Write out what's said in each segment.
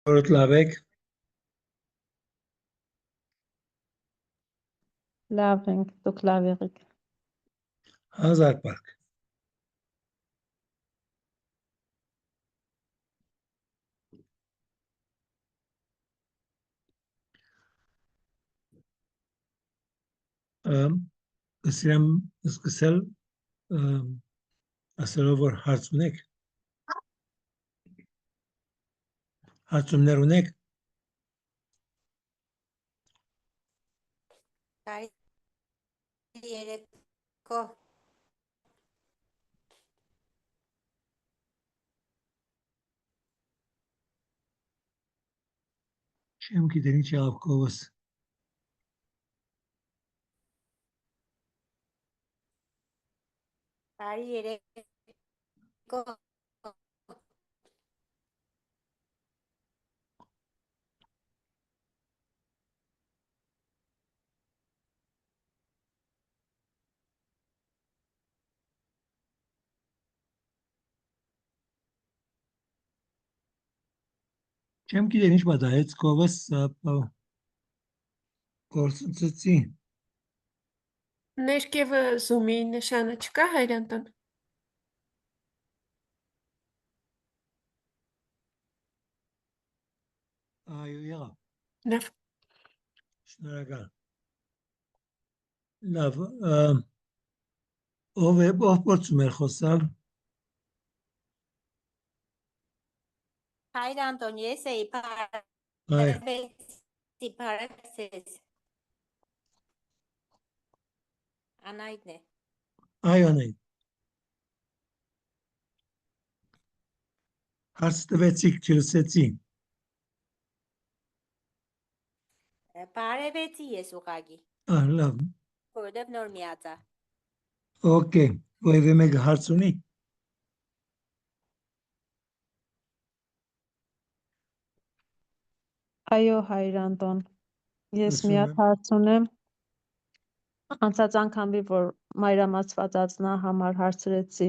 Որդ լավ եք, Լավ ենք, դուք լավ եղեք։ հազար պարկ։ Սիրեմ սկսել ասելով, որ հարց ունեք, հարցումներ ունեք, Երեկո չեմ գիտեր ինչ եղավ կովս, բարի երեկո չեմ գիտեր ինչ պատահեց կովս գործծծի, Ներքևը զումի նշանը չկա Հայրենտան։ այո եղավ, Լավ։ շնորհակալ, լավ, ով գործում էր խոսալ, Հայր Անտոն, ես էի այ, բարևեցի Անայդն է։ այ անեի, հարց տվեցիք, չլսեցի, Բարևեցի ես ուղագի, լավ, որովհետև նոր միացա։ օկեյ, ոյվե մեկ հարց ունի, Այո, Հայր Անտոն, ես լսում մի հատ եմ, հարց ունեմ, անցած անգամի, որ մայրամասվածածնա համար հարցրեցի,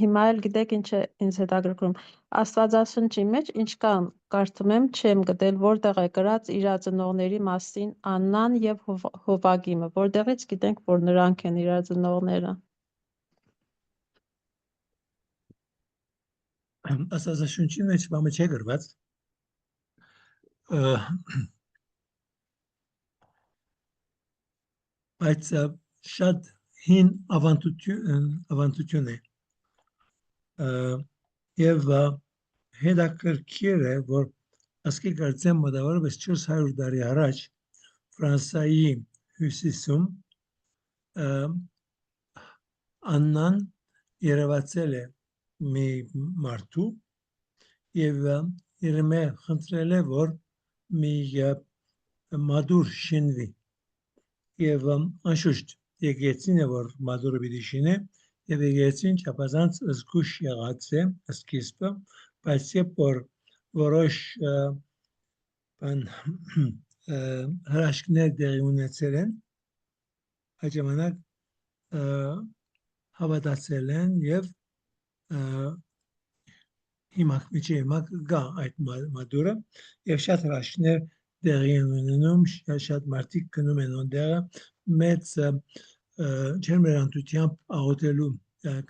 հիմա էլ գիտեք ինչ է ինձ հետաքրքրում, Աստվածաշնչի մեջ ինչ կան, կարդում եմ, չեմ գտել, որտեղ է գրած իր ծնողների մասին Աննան և Հովագիմը, որտեղից գիտենք, որ նրանք են իր ծնողները։ Աստվածաշունչի մեջ բամը չէ գրված, բայց շատ հին ավանդություն է եւ հետաքրքիր է, որ ասկի կարծեմ մոտավորապես 400 տարի առաջ Ֆրանսայի հյուսիսում Աննան երևացել է մի մարդու եւ իրեն խնդրել է, որ մի մադուր շինվի եւ անշուշտ եկեղեցին է, որ մադուրը պիտի շինե եւ եկեղեցին չափազանց զգուշ եղած է սկիզբը, բայց երբ որ որոշ հրաշքներ դեղի ունեցել են, այդ ժամանակ հավատացել են եւ հիմա գա այդ մադուրը եւ շատ հրաշքներ դեղի են ունենում, շատ մարդիկ գնում են այնտեղ մեծ ջերմերանդությամբ աղոթելու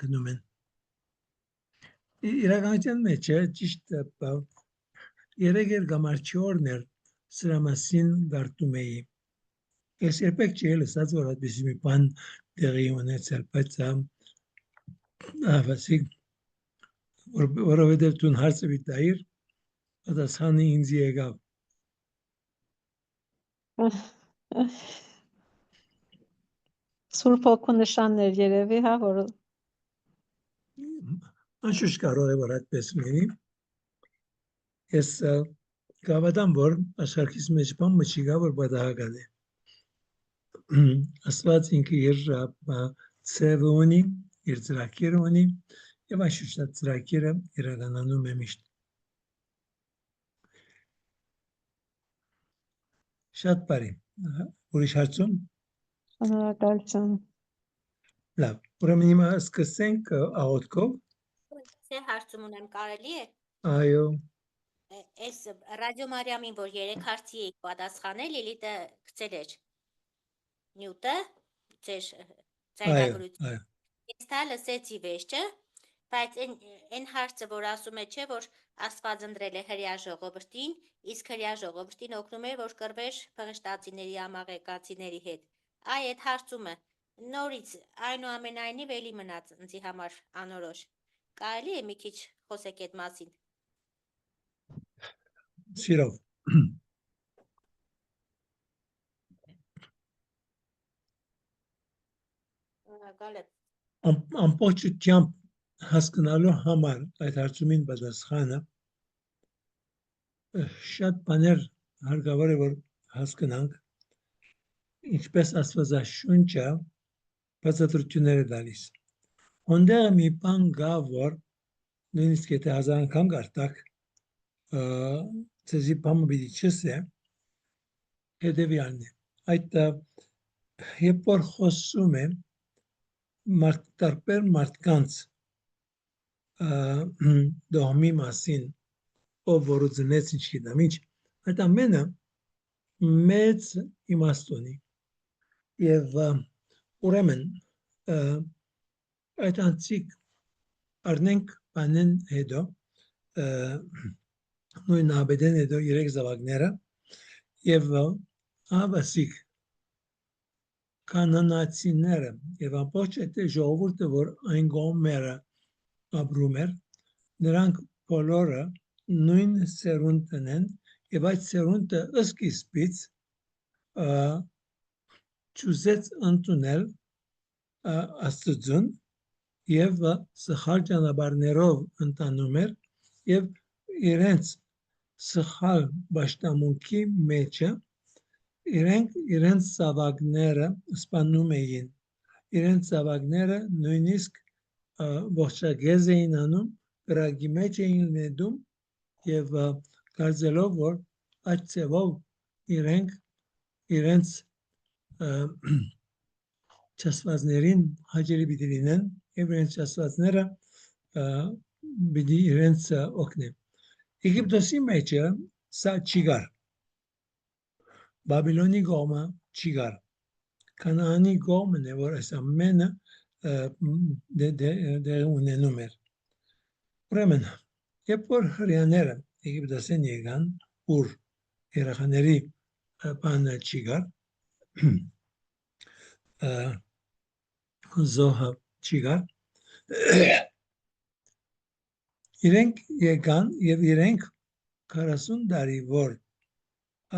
գնում են։ Իրականության մեջ է ճիշտ 3 կամ 4 էր սրա մասին գարտում էի։ Ես երբեք չի լսած, որ այդպիսի մի բան տեղի ունեցել, բայց ավասիկ որովհետև դու հարցը վիտայիր, պատասխանը ինձ եկավ։ Սուրբ հոգու նշաններ երևի, հա, որ Անշուշտ կարող է որ այդպես լինի։ Ես կհավատամ, որ աշխարհիս մեջ բան չի գա, որ պատահական է։ Աստված ինքը իր ծևը ունի, իր ծրագիրը ունի, եւ անշուշտ այդ ծրագիրը իրականանում է միշտ։ Շատ բարի։ Ուրիշ հարցում։ շնորհակալություն։ Լավ, ուրեմն հիմա սկսենք աղոթքով։ Ես հարցում ունեմ, կարելի է։ Այո, Այս Ռադիո Մարիամին, որ 3 հարցի էի պատասխանել, Լիլիթը գցել էր նյութը, ձեր այո, ձայնագրություն։ այո, Ես դա լսեցի վերջը, բայց այն հարցը, որ ասում է, չէ, որ Աստված ընտրել է հրեա ժողովրդին, իսկ հրեա ժողովրդին օգնում էր, որ կռվեր փղշտացիների, ամաղեկացիների հետ։ Այ այդ հարցումը նորից այնուամենայնիվ էլի մնաց ինձի համար անորոշ։ Կարելի է մի քիչ խոսեք այդ մասին։ սիրով։ Շնորհակալ եմ։ Ամբողջությամբ հասկանալու համար այդ հարցումին պատասխանը շատ բաներ հարկավոր է որ հասկանանք ինչպես Աստվածաշունչը բացատրություններ է տալիս։ Ոնդեղ մի բան կա, որ նույնիսկ եթե 1000 անգամ կարդակ, ցեզի բամը պիտի չսե, հետևյալն է։ Այդ երբ որ խոսում է տարբեր մարդկանց դողմի մասին, ով որ ուզնեց ինչ գիտեմ ինչ, այդ ամենը մեծ իմաստ ունի։ Եվ ուրեմն այդ անցիկ առնենք բանեն հետո նույն աբեդեն հետո 3 զավակները եւ ավասիկ կանանացիները եւ ամբողջ այդ ժողովուրդը որ այն գոմերը ապրում էր նրանք բոլորը նույն սերունդն են եւ այդ սերունդը սկիզբից ճուզեց ընդունել Աստծուն եւ սխալ ճանապարհներով ընտանում էր եւ իրենց սխալ պաշտամունքի մեջը իրենց զավակները սպանում էին իրենց զավակները նույնիսկ ողջագեզ էին անում կրակի մեջ էին նետում եւ կարծելով որ այդ ծևով իրենց չասվածներին հաջելի պիտի լինեն եւ իրենց չասվածները պիտի իրենց օգնեն Եգիպտոսի մեջը սա չի գար Բաբելոնի կողմը չի գար Կանաանի կողմն է որ այս ամենը դեր ունենում էր ուրեմն երբ որ հրեաները Եգիպտոսեն եկան ուր երեխաների բանը չի գար զոհը չի գար իրենք եկան եւ իրենք 40 տարի որ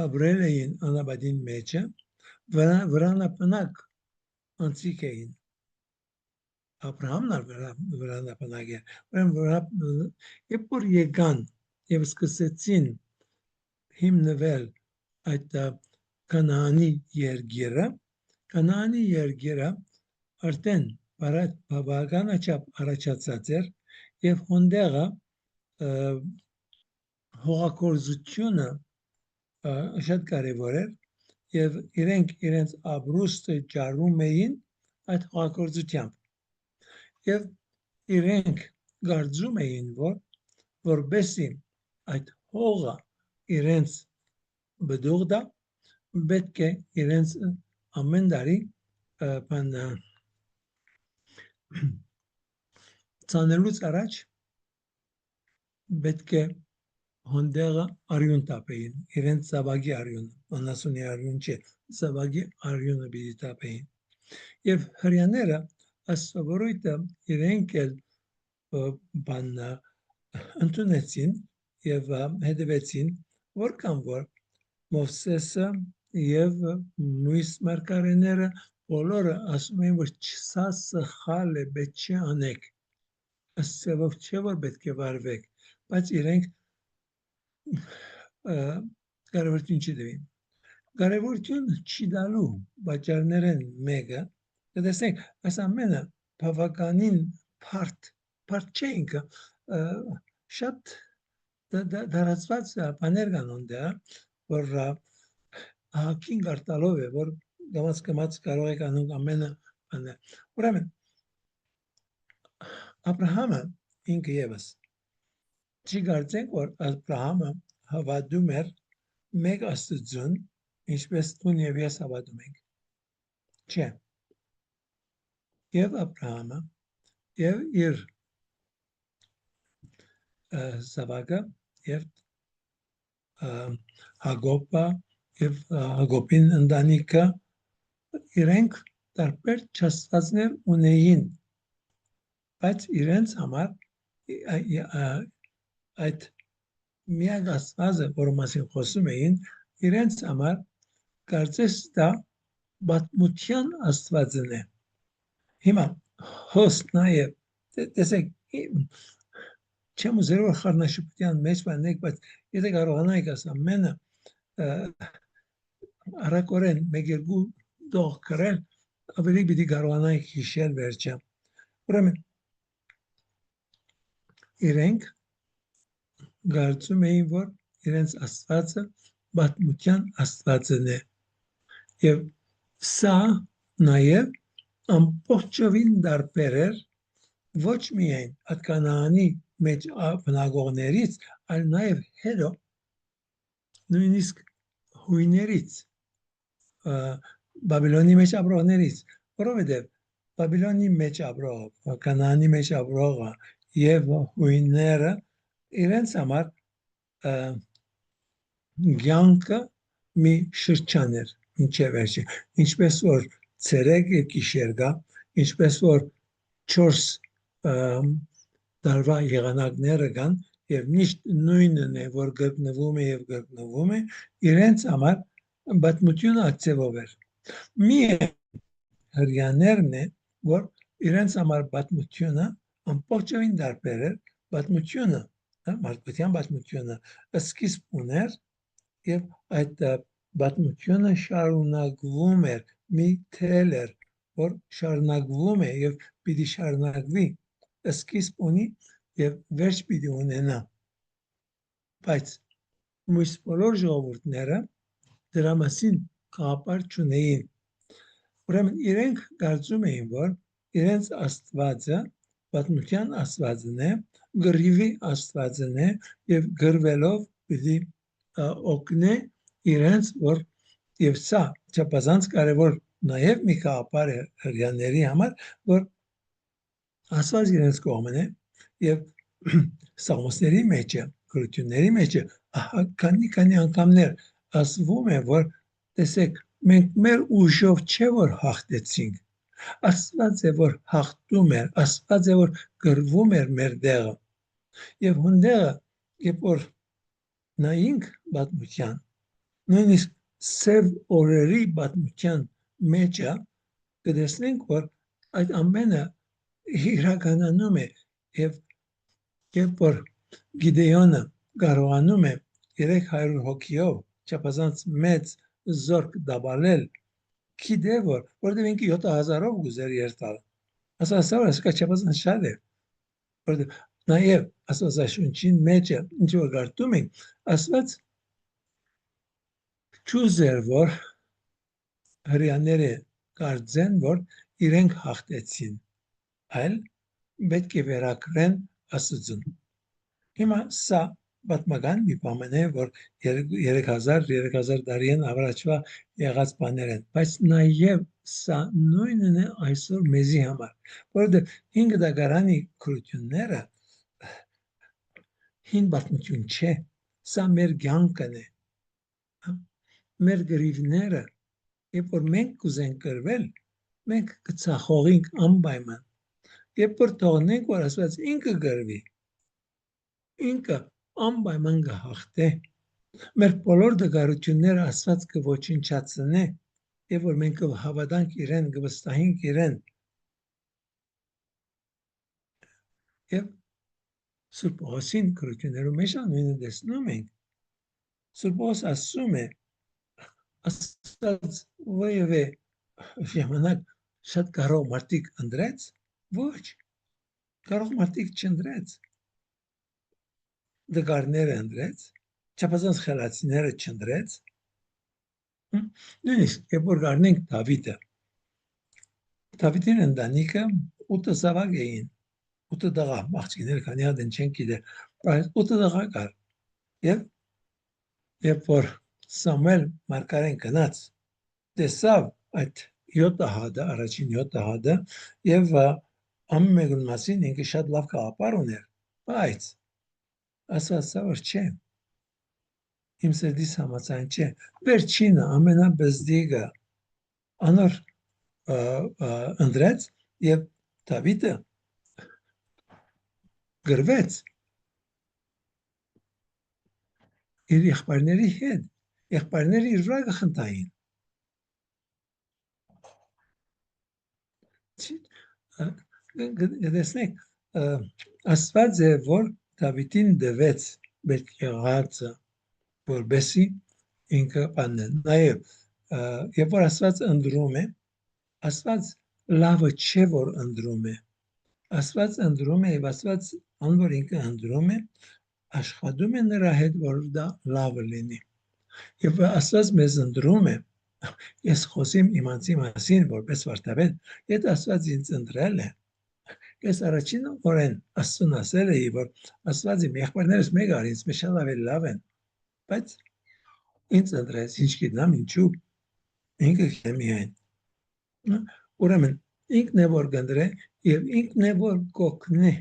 ապրել էին անապատին մեջը վրանապնակ անցիկ էին Աբրահամն վրանապնակ էր երբ որ եկան եւ սկսեցին հիմնվել այդ կանաանի երգերը արդեն բավականաչափ առաջացած էր եւ հոնդեղը հողագործությունը շատ կարևոր էր եւ իրենց ապրուստը ճարում էին այդ հողագործությամբ եւ իրենք գարձում էին որբեսի այդ հողը իրենց բդուղդա պետք է իրենց ամեն տարի բանը ցանելուց առաջ պետք է հոնդեղը արյուն տապեին իրենց զավակի արյունը անասունի արյուն չէ զավակի արյունը պիտի տապեին եւ հрьяաները աստորույթը իրենք էլ բանը ընդունեցին եւ հետևեցին որքան որ Մովսեսը եւ մույս մարգարեները բոլորը ասում են որ սա սխալ է պետք չի անեք ասելով չէ որ պետք է վարվեք բայց իրենք կարևորություն չդրին կարևորություն չի դալու պատճառներն մեկը դեսեք այս ամենը բավականին բարդ չէ ինքը շատ դարածված բաներ կան ունდა որ հակին գարտալով է որ գամած կարող եք անում ամենը բանը ուրեմն Աբրահամը ինքը եւս Չի կարծենք, որ Աբրահամը հավատում էր մեկ Աստծուն, ինչպես դու և ես հավատում ենք։ Չէ։ Եվ Աբրահամը, եւ իր զավակը, եւ Հակոբը, եւ Հակոբին ընտանիքը, իրենք տարբեր չաստվածներ ունեին, բայց իրենց համար այդ միակ Աստվածը, որի մասին խոսում էին, իրենց համար կարծես դա պատմության Աստվածն է։ Հիմա հոս նաև տեսեք, չեմ ուզել որ խառնաշփության մեջ բանեք, բայց եթե կարողանայիք աս ամենը արագորեն մեկ-երկու դող գրել, ավելի պիտի կարողանայիք հիշել վերջը։ Ուրեմն իրենք կարծում էին, որ իրենց Աստվածը պատմության Աստվածն է։ Եվ սա նաև ամբողջովին տարբեր էր ոչ միայն Ատկանանի մեջ բնակողներից, այլ նաև հետո նույնիսկ հույներից, Բաբելոնի մեջ ապրողներից, որովհետև Բաբելոնի մեջ ապրողը, Կանանի մեջ ապրողը եւ հույները իրենց համար ցանկը մի շրջան էր, ինչեւ վերջը, ինչպես որ ցերեկ եւ գիշեր գա, ինչպես որ 4 տարվա եղանակները կան եւ միշտ նույնն է, որ գտնվում է եւ գտնվում է, իրենց համար պատմությունը ակցեվով էր։ Մի հрьяաներն է, որ իրենց համար պատմությունը ամբողջովին տարբեր էր, պատմությունը, մարդկության պատմությունը սկիզբ ուներ եւ այդ պատմությունը շարունակվում էր, մի թել էր, որ շարունակվում է եւ պիտի շարունակվի, սկիզբ ունի եւ վերջ պիտի ունենա։ Բայց մյուս բոլոր ժողովուրդները դրա մասին գաղափար չունեին։ Ուրեմն իրենք կարծում էին, որ իրենց Աստվածը պատմության Աստվածն է, գրիվի Աստվածն է եւ գրվելով պիտի օգնե իրենց, որ եւ սա չափազանց կարեւոր նաեւ մի գաղափար է հрьяաների համար, որ Աստված իրենց կողմն է եւ Սաղմոսների մեջ, գրությունների մեջ քանի անգամներ ասվում է, որ տեսեք, մենք մեր ուժով չէ որ հաղթեցինք, Աստված է որ հաղթում էր, Աստված է որ գրվում էր մեր դեղը։ Եվ հունդեղը, երբ որ նայինք պատմության, նույնիսկ սև օրերի պատմության մեջը կտեսնենք, որ այդ ամենը իրականանում է եւ երբ որ Գիդեոնը կարողանում է 300 հոգիով չափազանց մեծ զորք դաբալել, գիտե որտեղ ինքը 7000-ով գուզեր երթալ, ասա չափազանց շատ է, որտեղ նաեւ Աստվածաշունչին մեջը ինչ որ կարդում ենք, Աստված չուզեր որ հрьяաները կարծեն, որ իրենք հաղթեցին, այլ պետք է վերակրեն Աստծուն։ Հիմա սա պատմական մի բան է, որ 3000 տարին առաջվա եղած բաներ են, բայց նաև սա նույնն է այսօր մեզի համար, որովհետև 5 դարանի քրությունները հին պատմություն չէ, սա մեր կյանքն է, մեր գրիվները, երբ որ մենք կուզենք գրվել, մենք կծախողենք անպայման, երբ որ թողնենք, որ Աստված ինքը գրվի, ինքը անպայման կհաղթե, մեր բոլոր դժվարությունները Աստված կոչնչացնե, երբ որ մենք հավատանք իրեն, կվստահենք իրեն, եւ Սուրբ Պողոսին քրություններում մեջ նույնը տեսնում ենք, Սուրբ Պողոս ասում է, Աստված որևէ ժամանակ շատ կարող մարդիկ ընտրեց, ոչ, կարող մարդիկ չընտրեց, դգարները ընտրեց, չափազանց խելացիները չընտրեց, նույնիսկ երբ որ գարնենք Դավիթը, Դավիթին ընտանիքը 8 զավակ էին, 8 տղա, աղջիկներ քանի հատ են չեն գիտեր, բայց 8 տղա կար եւ երբ որ Սամուել մարգարեն գնաց տեսավ այդ 7 հադը առաջին 7 հադը եւ ամեն մեկի մասին ինքը շատ լավ կապար ուներ բայց ասացա որ չէ իմ սերդիս համաձայն չէ վերջինը ամենաբզդիգը անոր ընդրեց եւ Դավիթը գրվեց իր եղբայրների հետ եղբայրները իր վրա կխնդային գտեսնեք Աստված է որ Դավիթին դվեց պետք եղածը որբեսի ինքը բանն նաև երբ որ Աստված ընդրում է Աստված լավը չէ որ ընդրում է Աստված ընդրում է եւ Աստված անոր ինքը ընդրում է աշխատում է նրա հետ որ դա լավը լինի եւ Աստված մեզ ընդրում է ես խոսիմ իմանցի մասին որպես վարդապետ եթե Աստված ինձ ընտրել է ես առաջին օրեն Աստծուն ասել էի որ Աստված իմ եղբայրներս մեկ արի ինձ շատ ավելի լավ են բայց ինձ ընտրեց ինչ գիտեմ ինչու ինքը միայն ուրեմն ինքն է որ գնդրե եւ ինքն է որ կօգնի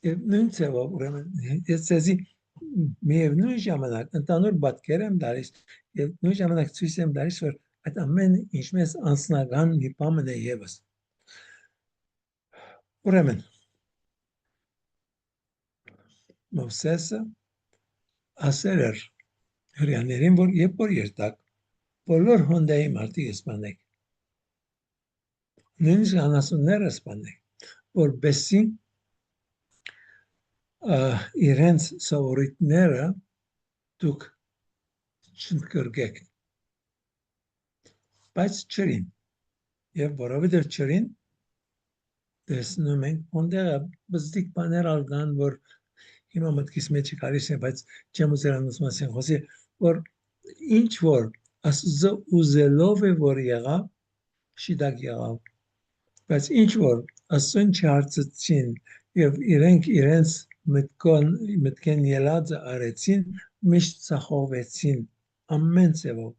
եւ նույն ցավով ուրեմն ես ցեզի միևնույն ժամանակ ընդանուր պատկեր եմ դարիս եւ նույն ժամանակ ցույց եմ դարիս որ այդ ամեն ինչպես անձնական մի բան է եւս ուրեմն Մովսեսը ասել էր հրեաներին որ երբ որ երթակ բոլոր հոնդայի մարդիկ սպանեք նույնիսկ անասունները սպանեք որբեսի իրենց սովորույթները դուք չընկրկեք բայց չրին եւ որովհետեւ չրին տեսնում ենք ոնդերը բզդիկ բաներ ալգան որ հիմա մտքիս մեջ գալիս է բայց չեմ ուզել անուսմասին խոսի որ ինչ որ Աստծո ուզելով է որ եղավ շիդակ եղավ բայց ինչ որ Աստծուն չհարցեցին եւ իրենց մտքեն ելածը արեցին միշտ ցախողվեցին ամեն ձևով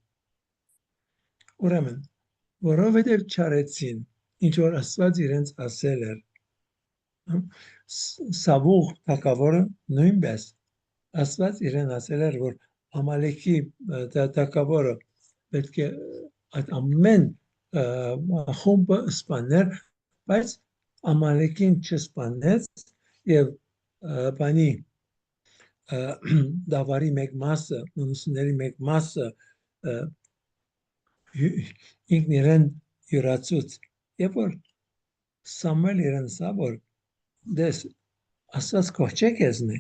ուրեմն որովհետև չարեցին ինչ որ Աստված իրենց ասել էր Սավուղ թագավորը նույնպես Աստված իրեն ասել էր որ Ամալեկի թագավորը պետք է այդ ամեն խումբը սպաներ բայց Ամալեկին չսպանեց եւ բանի դավարի մեկ մասը նույնիսկների մեկ մասը ինքն իրեն յուրացուց երբ որ Սամուել իրեն ասա որ դες Աստված կողջե քեզնի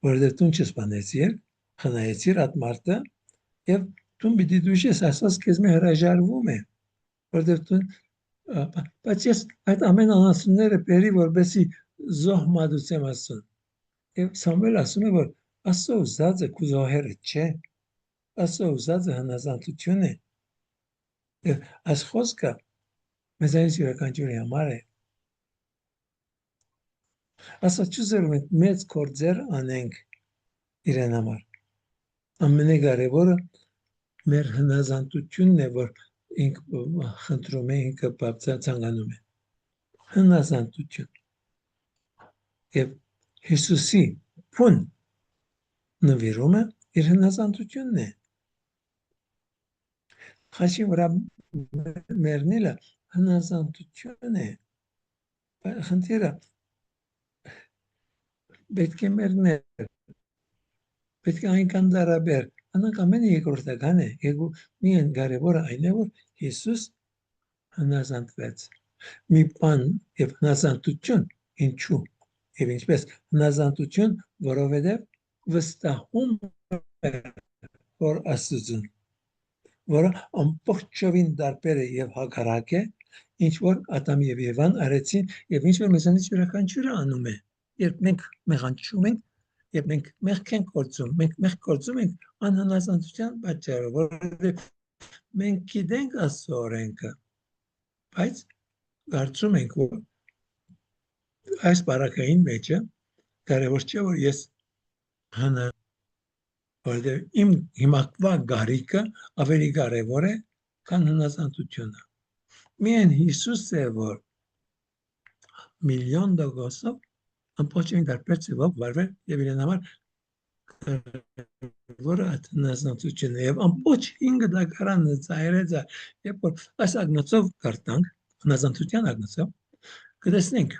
որովհետև դու չսպանեցիր խնայեցիր այդ մարդը եւ դու պիտի դուշես Աստված քեզ մե հրաժարվում է որովհետև դու բայց ես այդ ամեն անասունները բերի որբեսի զոհ մատուցեմ Աստծուն եւ Սամուել ասում է որ Աստծո ուզածը քու զոհերը չէ Աստծո ուզածը հնազանդություն է եւ այս խոսքը մեզանից յուրաքանչյուրի համար է Աստված չուզում է մեծ գործեր անենք իրեն համար ամենակարևորը մեր հնազանդությունն է որ ինք խնդրում է ինքը ցանկանում է հնազանդություն եւ Հիսուսի փուն նվիրումը իր հնազանդությունն է խաչի վրա մեռնելը հնազանդություն է խնդիրը պետք է մեռնել պետք է այնքան դարաբեր անանք ամենը երկրորդական է երկու միայն կարևորը այն է որ Հիսուս հնազանդվեց մի բան եւ հնազանդություն ինչու եւ ինչպես հնազանդություն որովհետեւ վստահում է որ Աստծուն որը ամբողջովին դարբեր է եւ հակառակ է ինչ որ Ադամ եւ Եվան արեցին եւ ինչ որ մեզանից յուրաքանչյուրը անում է երբ մենք մեղանչում ենք եւ մենք մեղք ենք գործում մենք մեղք գործում ենք անհնազանդության պատճառով որովհետեւ մենք գիտենք Աստծո օրենքը բայց կարծում ենք որ այս բարակային մեջը կարևոր չէ որ ես հնա որտեղ իմ հիմակվա գարիկը ավելի կարևոր է քան հնազանդությունը միայն Հիսուսը որ միլիոն դոգոսով ամբողջովին դարբեր ծավալ վարվել եւ իրեն համար որը հնազանդությունը եւ ամբողջ 5 դակարանը ծայրեց երբ որ այս ագնացով կարտանք հնազանդության ագնացով կտեսնենք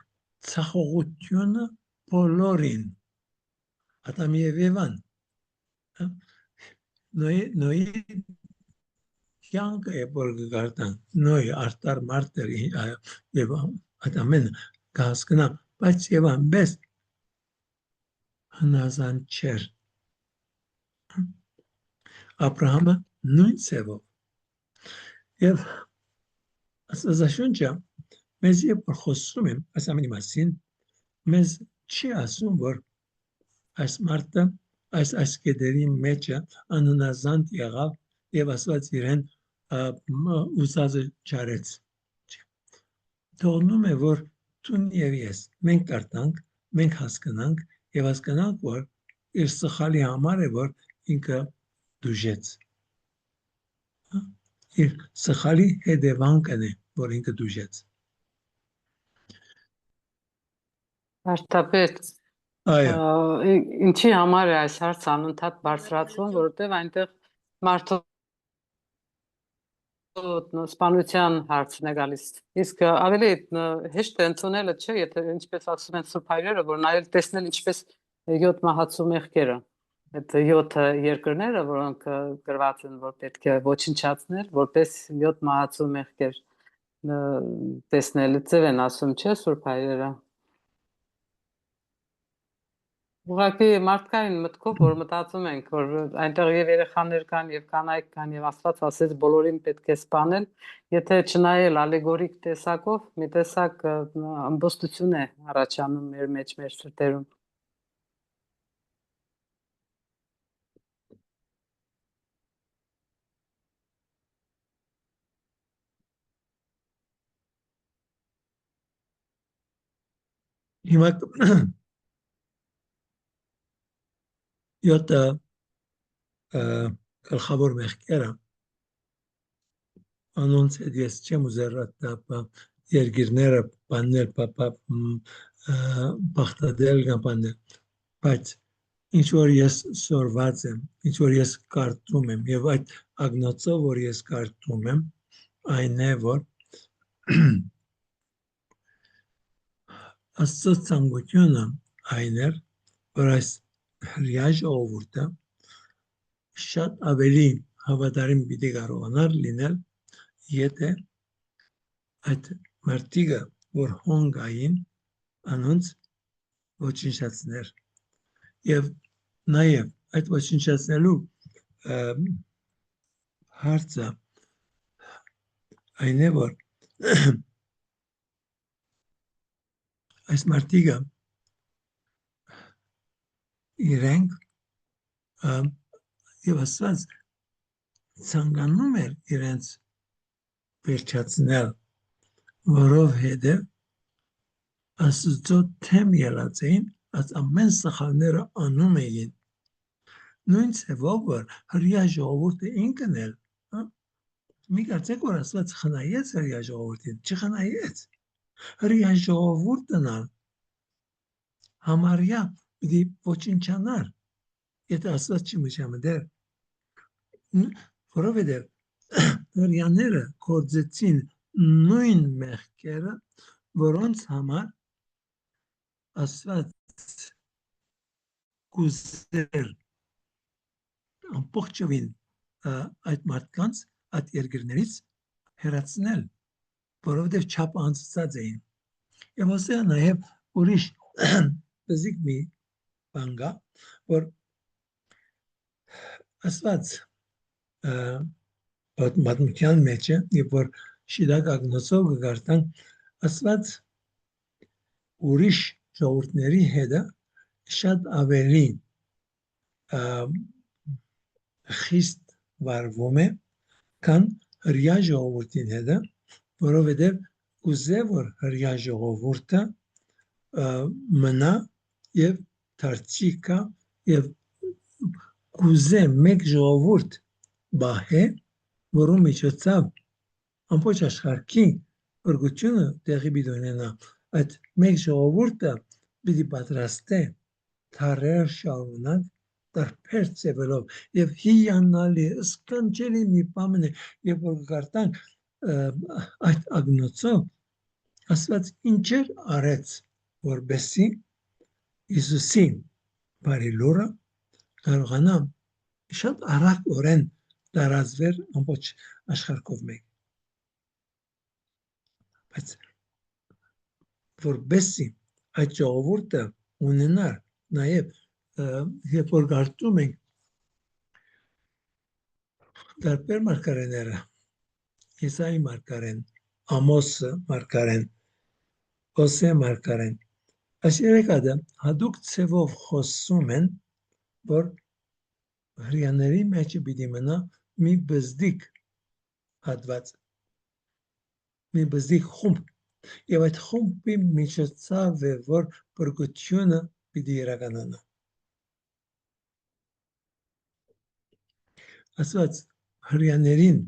ցախողությունը բոլորին Adam եւ Եվան նոյի կյանքը երբ որ կարտան նոյ արտար մարտեր եւ Ադամեն կհասկնա բայց Եվան բես հնազանդ չէր Աբրահամը նույն ծևով եւ Աստվածաշունչը մեզ երբ որ խոսում եմ այս ամենի մասին մեզ չի ասում որ այս մարդը այս կետերի մեջը անհնազանդ եղավ եւ Աստված իրեն ուզածը չարեց թողնում է որ տուն եւ ես մենք կարտանք մենք հասկանանք եւ հասկանանք որ իր սխալի համար է որ ինքը դուժեց իր սխալի հետևանքն է որ ինքը դուժեց Արտապետ այո ինչի համար է այս հարցը անընդհատ բարձրացվում որովհետև այնտեղ մարդու սպանության հարցն է գալիս իսկ ավելի հեշտ է ընդունելը չէ եթե ինչպես ասում են սուրբ հայրերը որ նայել տեսնել ինչպես 7 մահացու մեղքերը այդ 7 երկրները որոնք գրված են որ պետք է ոչնչացնել որպես 7 մահացու մեղքեր տեսնել ձև են ասում չէ սուրբ հայրերը Ուղղակի մարդկային մտքով որ մտածում ենք որ այնտեղ եւ երեխաներ կան եւ կանայք կան եւ Աստված ասեց բոլորին պետք է սպանել եթե չնայել ալեգորիկ տեսակով մի տեսակ ամբոստություն է առաջանում մեր մեջ մեր սրտերում հիմա 7 գլխավոր մեղքերը անոնց հետ ես չեմ ուզեր երկիրները բանել բախտադել կամ բանել բայց ինչ որ ես սորված եմ ինչ որ ես կարդում եմ եւ այդ ագնացով որ ես կարդում եմ այն է որ Աստծո ցանկությունը այն է որ այս հրյա ժողովուրդը շատ ավելի հավատարիմ պիտի կարողանար լինել եթե այդ մարդիկը որ հոնգային անոնց ոչնչացներ եւ նաեւ այդ ոչնչացնելու հարցը այն է որ այս մարդիկը իրենք եւ ասած ցանկանում էր իրենց վերջացնել որովհետեւ Աստծո թեմ ելած էին այս ամեն սխալները անում էին նույն ցեվով որ հրյա ժողովուրդը ինքն էլ մի կարծեք որ Աստված խնայեց հրյա ժողովրդին չխնայեց հրյա ժողովուրդն համարյա պիտի ոչնչանար եթե Աստված չմիջամտեր որովհետև հրյաները կործեցին նույն մեղքերը որոնց համար Աստված կուզեր ամբողջովին այդ մարդկանց այդ երկրներից հեռացնել որովհետև չափ անցած էին եւ ոսե նաեւ ուրիշ բզիկ մի բան կա որ Աստված պատմության մեջ է երբ որ շիդակ ագնոցով գարտան Աստված ուրիշ ժողովուրդների հետ շատ ավելի խիստ վարվում է քան հրյա ժողովրդին հետ որովհետև ուզե որ հրյա ժողովուրդը մնա եւ դարձիկա եւ կուզե մեկ ժողովուրդ բահե, որում միջոցով ամբողջ աշխարհի օրգությունը տեղի բիդոնենա այդ մեկ ժողովուրդը պիտի պատրաստե թարեր շարունակ տարբեր ծևելով եւ հիանալի սկանջելի մի բան է եւ որ գարտան այդ ագնոցով ասված ինչեր արեց որբեսի Հիսուսի բարի լուրը կարողանա շատ արագ օրեն տարածվեր ամբողջ աշխարհով մեկ բայց որբեսի այդ ժողովուրդը ունենար նաև երբ որ գարտում ենք տարբեր մարգարեները Եսայի մարգարեն, Ամոս մարգարեն, Հոսե մարգարեն այս երեքը հadoop ցևով խոսում են որ հрьяաների մեջ պիտի մնա մի բզդիկ հատված մի բզդիկ խումբ եւ այդ խումբի միջոցով է որ բրգությունը պիտի իրականանա ասած հрьяաներին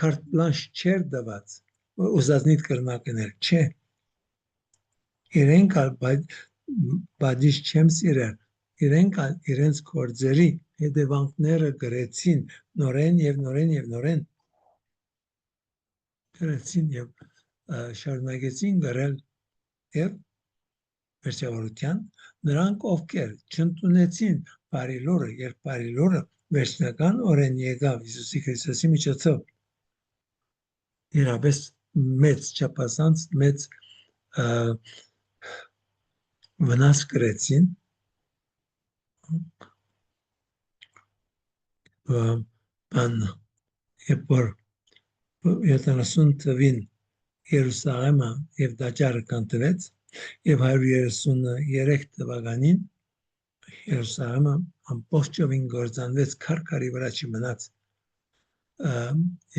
կարտ բլանշ չեր դված ուզածնիդ կրնակներ չէ իրենք բադիշ չեմ սիրել իրենք իրենց կորձերի հետևանքները գրեցին նորեն եւ նորեն եւ նորեն գրեցին եւ շարունակեցին գրել եւ վերջավորության նրանք ովքեր չընդունեցին բարի լուրը երբ բարի լուրը վերջնական օրեն եկավ Հիսուսի Քրիստոսի միջոցով իրապես մեծ չափազանց մեծ վնաս կրեցին բան երբ որ 70 թվին Երուսաղեմը եւ Դաջարը կանտվեց եւ 133 թվականին Երուսաղեմը ամբողջովին գործանվեց քարքարի վրա չմնաց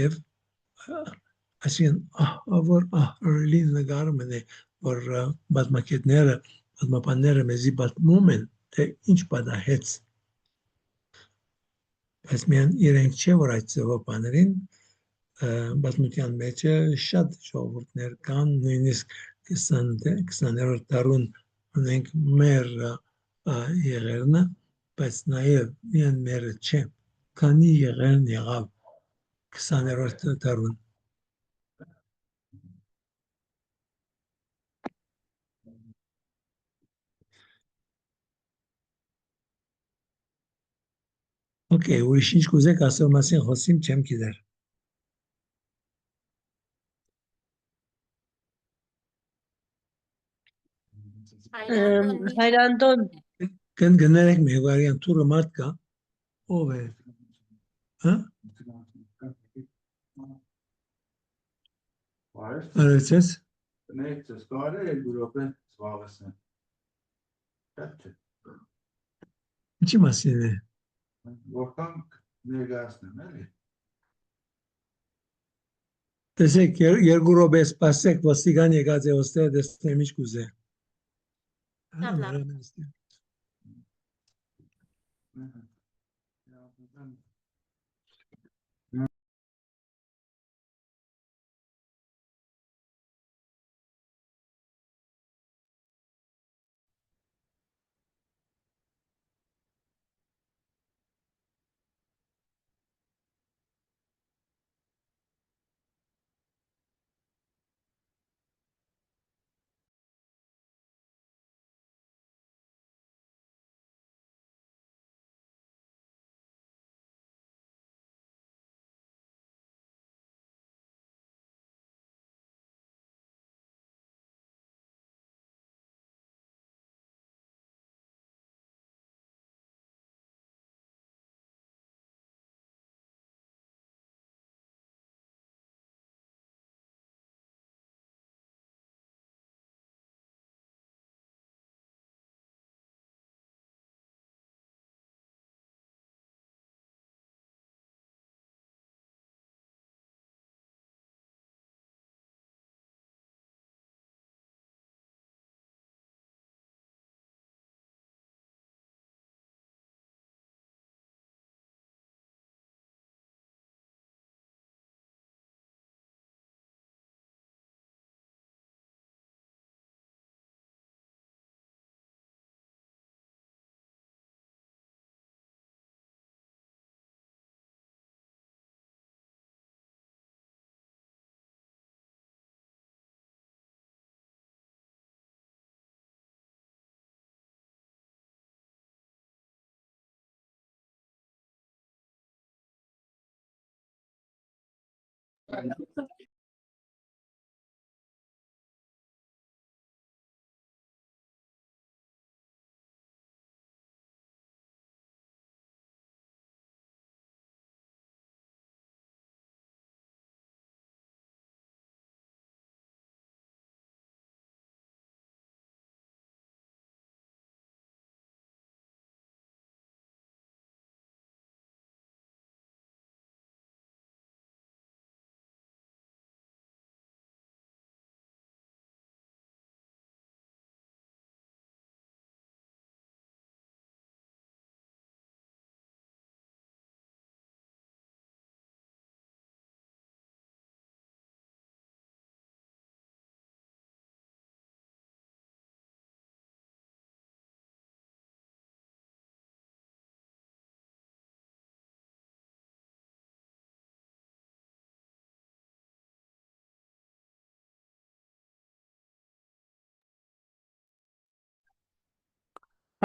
եւ այսին որ ահրելի նկարում է որ պատմապանները մեզի պատմում են թե ինչ պատահեց բայց միան իրենք չէ որ այդ ծովը բաներին բազմության մեջ շատ ժողովուրդներ կան նույնիսկ 20-րդ դարուն ունենք մեր եղերնը բայց նաև միան մերը չէ քանի եղերն եղավ 20-րդ դարուն Okay, ուրիշ ինչ կուզեք ասել մասին խոսիմ չեմ գիտեր Հայրանդոն գներեք մեղարյան թուրը մարդ կա ով է հա արեցես Նեքսս կարե Եվրոպե զբաղեցնեն պետք է ինչի մասին է որքան ներկայացնեմ էլի տեսեք երկու րոպե սպասեք ոստիկան եկած է ոստեղ դեսնեմ ինչ կուզե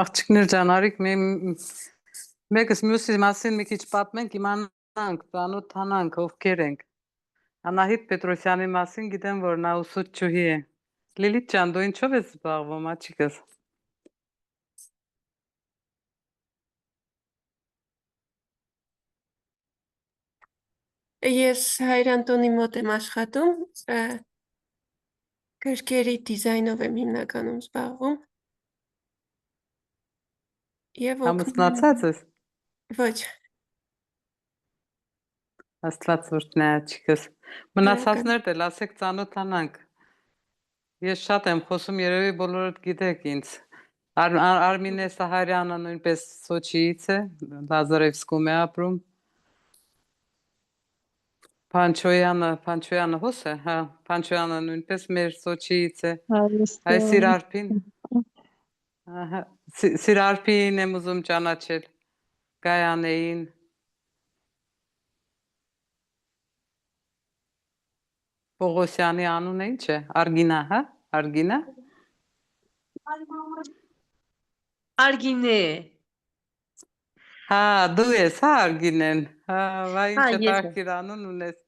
Աղջիկներ ջան, արիք մեկս մյուսի մասին մի քիչ պատմենք, իմանանք, ծանոթանանք, ովքեր ենք։ Անահիտ Պետրոսյանի մասին գիտեմ, որ նա ուսուցչուհի է։ Լիլիթ ջան, դու ինչով ես զբաղվում, աղջիկս։ Ես Հայրանտոնի մոտ եմ աշխատում, գրքերի դիզայնով եմ հիմնականում զբաղվում եւ Ամուսնացած ես։ ոչ, Աստված օրհնի աղջիկս։ Մնացածներ դել ասեք ծանոթանանք։ Ես շատ եմ խոսում, երևի բոլորդ գիտեք ինձ։ Արմինե Սահարյանը նույնպես Սոչիից է, Լազարևսկում է ապրում։ Փանչոյանը հոս է, հա, Փանչոյանը նույնպես մեր Սոչիից է։ Այ Սիրարփին, ահա, Սիրարփին եմ ուզում ճանաչել, Գայանեին։ Պողոսյանի անունը ինչ է, Արգինա, հա, Արգինա։ Արգինե։ Հա, դու ես, հա, Արգինեն, հա, վայ ինչ Հա, ես եմ։ հետաքրքիր անուն ունես,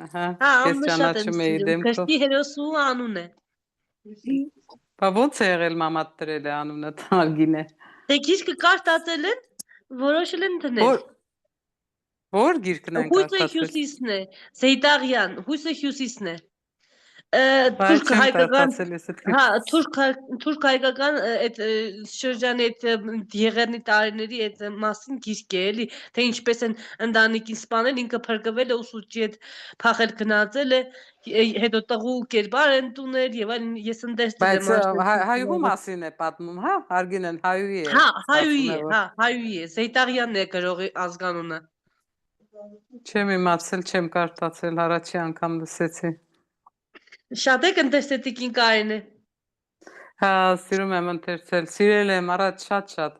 ահա, Հա, ես անունը շատ եմ ճանաչում էի սիրում։ դեմքով։ Քրստի հերոսու անուն է։ Բա ոնց է եղել մամատ տրել է անունը Արգինե։ Դե գիրքը կարտացել են, որոշել են դնել։ Որ գիրքն են Հույսը կարդացել։ հյուսիսն է, Զեյդաղյան, հույսը հյուսիսն է։ Վայ Թուրք չեմ հայկական, կարդացել ես այդ հա, գիրքը։ թուրք հայկական այդ շրջանի այդ եղերնի տարիների այդ մասին գիրք է, էլի, թե ինչպես են ընտանիքին սպանել, ինքը փրկվել է ուսուցչի հետ փախել գնացել է, հետո տղու կերպար են տունել եւ այլն, ես ընդերցել Բայց եմ հայու մասին է պատմում, հա, Արգինեն հայուի է, Հա, ստացվում է, որ հայուի է, Զեյտաղյանն է գրողի ազգանունը։ չեմ իմացել, չեմ կարդացել, առաջի անգամ լսեցի։ Շատ եք ընտեսթետիկին կայեն է։ Հա, սիրում եմ ընթերցել, սիրել եմ առաջ շատ։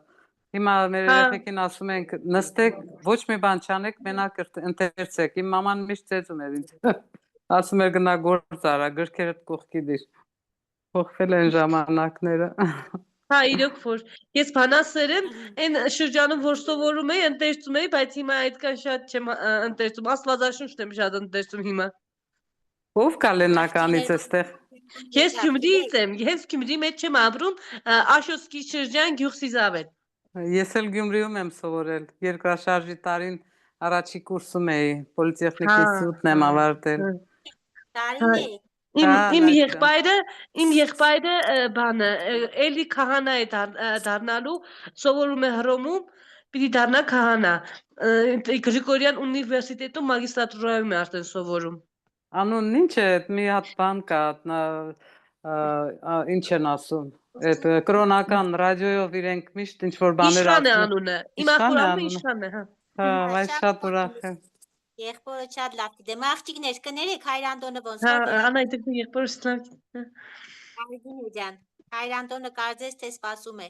Հիմա մեր Հա, երեխեքին ասում ենք նստեք, ոչ մի բան չանեք, մենակ ընթերցեք։ Իմ մաման միշտ ծեծում էր ինձ։ Ասում էր գնա գործ արա, գրքերդ կողքի դիր։ Փոխվել են ժամանակները։ հա, իրոք որ ես բանասեր եմ, այն շրջանում որ սովորում էի, ընտերցում էի, բայց հիմա այդքան շատ չեմ ընտերցում, Աստվածաշունչն եմ շատ ընտերցում հիմա։ Ով կալենականից էստեղ։ Ես Գյումրիից եմ, ես Գյումրի մեջ եմ ապրում, Աշոտսկի շրջան Գյուղսիզավետ։ Ես էլ Գյումրիում եմ սովորել, երկրաշարժի տարին առաջի կուրսում էի, պոլիտեխնիկ Հա, ինստիտուտն եմ ավարտել։ Տարին է։ Իմ Հա, իմ լայք եղբայրը բանը էլի քահանա է դառնալու, սովորում է Հռոմում, պիտի դառնա քահանա։ Գրիգորյան ունիվերսիտետում մագիստրատուրայում է արդեն սովորում։ Անունն ինչ է, մի հատ բան կա, ինչ են ասում, այդ կրոնական ռադիոյով իրենք միշտ ինչ որ բաներ Իշխան է ասում են։ անունը։ Իմ Իշխան է ախորամը անունը։ Իշխան է, հա։ Հա, վայ Շատ շատ լավ ուրախ եմ։ Եղբորը շատ լավ գիտեմ։ Աղջիկներ, կներեք Հայրանդոնը ոնց Հա, որ անայդը եղբորս Արգինե ջան։ Հայրանդոնը կարծես թե սպասում է։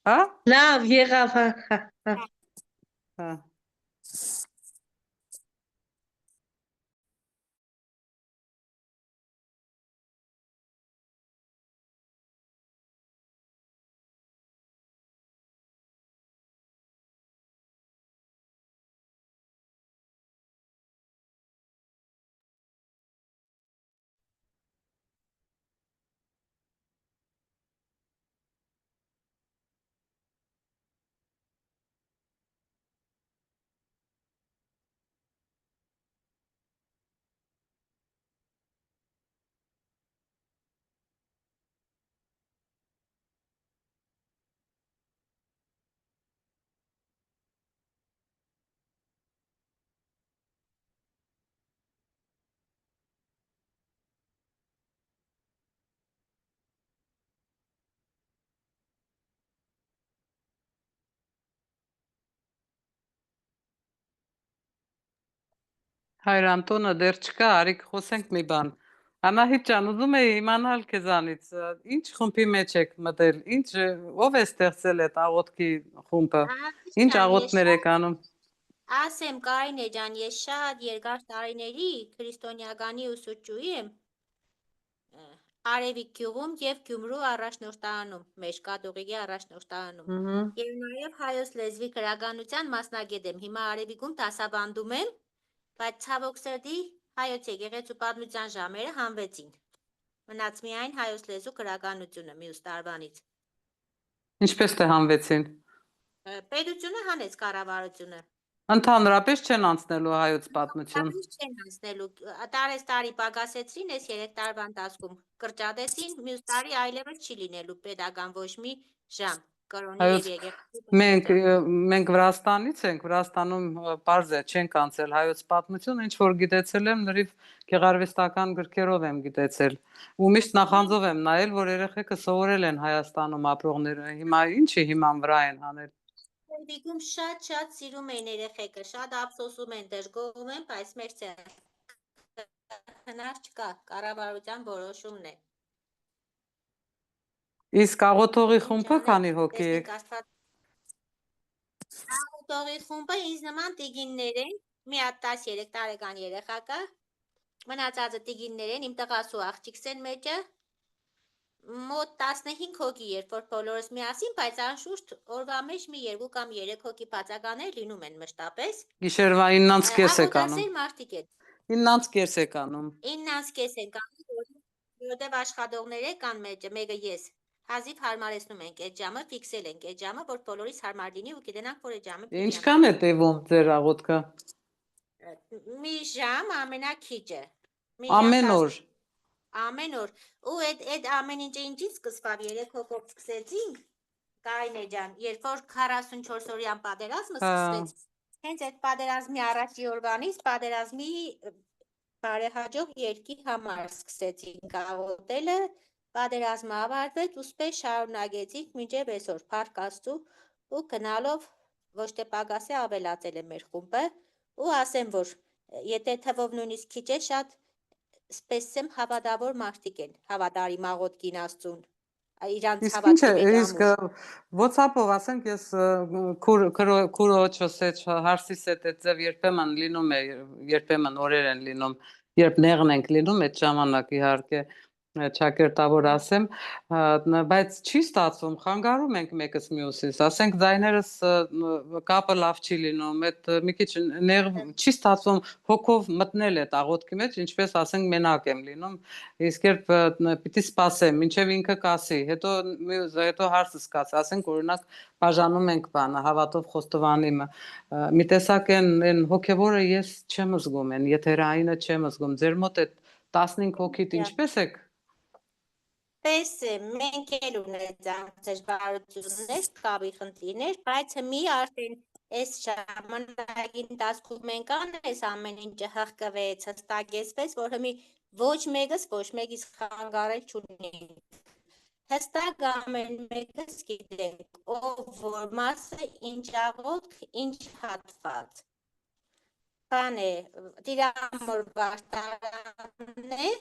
Հա։ լավ եղավ, հա։ Հա։ Հայր Անտոնը դեռ չկա, արիք խոսենք մի բան։ Անահիտ ջան, ուզում էի իմանալ քեզանից, ինչ խումբի մեջ եք մտել, ով է ստեղծել այդ աղոթքի խումբը, ինչ աղոթներ եք անում։ Ասեմ Կարինե ջան, ես շատ երկար տարիների քրիստոնեականի ուսուցչուհի եմ Արևիկ գյուղում եւ Գյումրու առաջնորդանում, մեր կաթողիկի առաջնորդանում։ Եվ նաեւ հայոց լեզվի գրականության մասնագետ եմ։ Հիմա Արևիկում դասավանդում եմ, բայց ցավոք սրտի հայոց եկեղեցու պատմության ժամերը հանվեցին։ Մնաց միայն հայոց լեզու գրականությունը մյուս տարվանից։ Ինչպես թե հանվեցին։ Պետությունը հանեց կառավարությունը։ Ընդհանրապես չեն անցնելու հայոց պատմություն։ Չեն անցնելու, տարես տարի պակասեցրին, այս 3 տարվա ընթացքում կրճատեցին, մյուս տարի այլևս չի լինելու պետական ոչ մի ժամ, կրոնի եւ եկեղեցու։ Մենք Վրաստանից ենք, Վրաստանում պարզ է, չենք անցել հայոց պատմություն, ինչ որ գիտեցել եմ, լրիվ գեղարվեստական գրքերով եմ գիտեցել։ Ու միշտ նախանձով եմ նայել, որ երեխեքը սովորել են Հայաստանում ապրողները, հիմա ինչի հիման վրա են հանել։ Դիգում շատ սիրում են երեխեքը, շատ ափսոսում են, դժգոհում են, բայց մեր հնար չկա, կառավարության որոշումն է։ Իսկ աղոթողի խումբը քանի հոգի եք։ Աղոթողի խումբը ինձ նման տիգիններ են, մի հատ 13 տարեկան երեխա կա, մնացածը տիգիններ են, իմ տղասու աղջիկս են մեջը, մոտ 15 հոգի, երբ որ բոլորս միասին, բայց անշուշտ օրվա մեջ մի 2 կամ 3 հոգի բացականներ լինում են մշտապես։ Գիշերվա 9:30 եք անում։ Աղոթասեր մարդիկ են։ 9:30 եք անում։ 9:30 ենք անում, որտեղ աշխատողներ կան մեջը, մեկը ես։ Հազիվ հարմարեցնում ենք այդ ժամը, ֆիքսել ենք այդ ժամը, որ բոլորիս հարմար լինի ու գիտենանք, որ այդ ժամը։ Ինչքան է տևում ձեր աղոթքը։ Մի ժամ ամենակիչը։ Ամեն օր։ Ամեն օր։ Ու այդ ամեն ինչը ինչից սկսվավ, 3 հոգով սկսեցինք, Կարինե ջան, երբ որ 44-օրյան պատերազմը սկսվեց, հենց այդ պատերազմի առաջի օրվանից պատերազմի բարեհաջող երկի համար սկսեցինք աղոթելը, պատերազմը ավարտվեց, ուսպես շարունակեցինք մինչև այսօր, փառք Աստծու, ու գնալով ոչ թե պակասի ավելացել է մեր խումբը, ու ասեմ, որ եթե թվով նույնիսկ քիչ է, շատ սպեսեմ հավատավոր մարդիկ են, հավատարիմ աղոթքին Աստծուն, իրանց հավատքի մեջ իսկ WhatsApp-ով ասենք ես քուրոջս հետ հարցիս հետ ձև երբեմն լինում է, երբեմն օրեր են լինում, երբ նեղն ենք լինում այդ ժամանակ իհարկե ճակերտավոր ասեմ, բայց չի ստացվում, խանգարում ենք մեկս մյուսից, ասենք ձայներս կապը լավ չի լինում, այդ մի քիչ չի ստացվում հոգով մտնել այդ աղոթքի մեջ, ինչպես ասենք մենակ եմ լինում, իսկ երբ պիտի սպասեմ, մինչև ինքը կասի, հետո հարցս կասի, ասենք օրինակ բաժանում ենք բանը, հավատով խոստովանիմը, մի տեսակ են հոգևորը ես չեմ զգում, եթերայինը չեմ զգում, ձեր մոտ այդ 15 հոգիդ ինչպես եք։ Պես մենք էլ ունեցանք դժվարություններ, կապի խնդիրներ, բայց մի արդեն այս ժամանակին ընթացքում ենք անես ամեն ինչը հղկվեց, հստակեցվեց, որ հիմի ոչ մեկս ոչ մեկից խանգարել չունի։ Հստակ ամեն մեկս գիտենք, ով որ մասը, ինչ աղոթք, ինչ հատված։ Բան է, Տիրամոր վարդարանն է,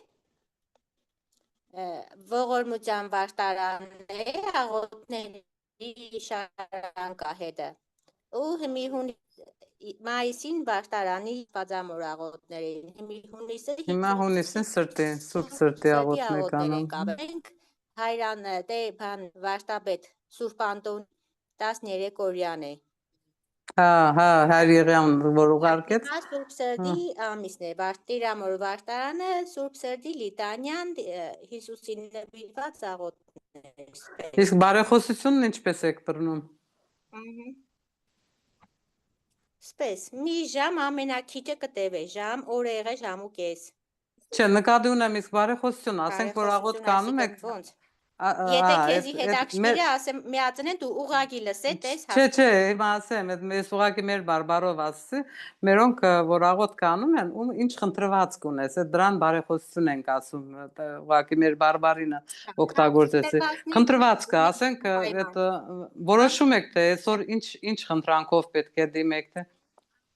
ողորմության վարդարանն է, աղոթների շարանկահետը, ու հիմի մայիսին վարդարանի բազամոր աղոթներին, հիմա հունիսին սրտի, սուրբ սրտի աղոթներ ենք, հայրան բան վարդապետ Սուրբ Անտոն 13 օրյան է։ Հայր Եղիան, որ ուղարկեց։ Սուրբ սրտի ամիսն է, Տիրամոր վարդարանը, Սուրբ սրտի լիտանյան, Հիսուսին նվիրված աղոթներ։ Իսկ բարեխոսությունն ինչպես եք բռնում։ Սպես, մի ժամ ամենակիչը կտևե, ժամ, օրերը, ժամ ու կես։ Չէ, նկատի ունեմ, իսկ բարեխոսություն, ասենք որ աղոթք անում եք։ Եթե քեզի հետաքրքիր է, ասեմ, միացնեն դու ուղղակի լսե, տես։ Չէ, հիմա ասեմ, ես ուղղակի մեր բարբարով ասեցի, մերոնք որ աղոթք անում են, ինչ խնդրվածք ունես, դրան բարեխոսություն ենք ասում, ուղղակի մեր բարբարինը օգտագործեցի։ Խնդրվածքը, ասենք, այդ որոշում եք թե այսօր ինչ խնդրանքով պետք է դիմեք թե։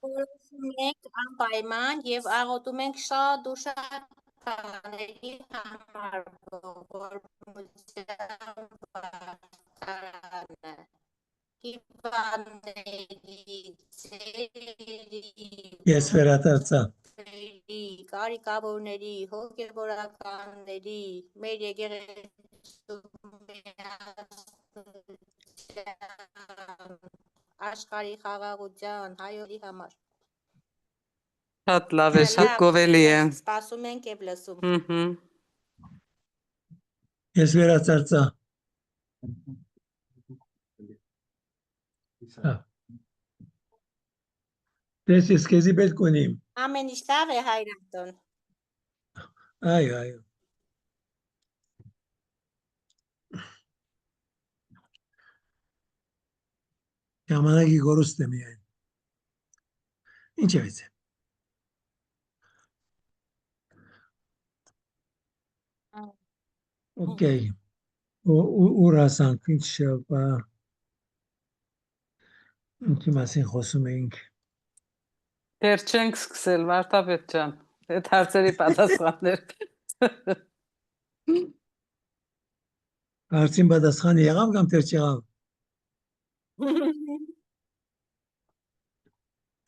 Որոշում ենք անպայման եւ աղոթում ենք շատ ու շատ բաների համար, որ մուզեալը հիվանդների, ծերի, Ես վերադարձա։ կարիքավորների, հոգևորականների, մեր եկեղեցու միասնության, աշխարհի խաղաղության, հայերի համար։ Շատ լավ է, շատ գովելի է։ Սպասում ենք եւ լսում։ Ես վերադարձա։ Դες ես քեզի պետք ունիմ։ Ամեն ինչ լավ է, Հայր Անտոն։ Այո։ Ժամանակի գորուստ է միայն։ Ինչ է վեցե։ Okay. Ուր հասանք, ինչի մասին խոսում էինք։ Դեռ չենք սկսել, Վարդապետ ջան, այդ հարցերի պատասխաններ։ Հարցին պատասխան եղավ կամ դեռ չեղավ։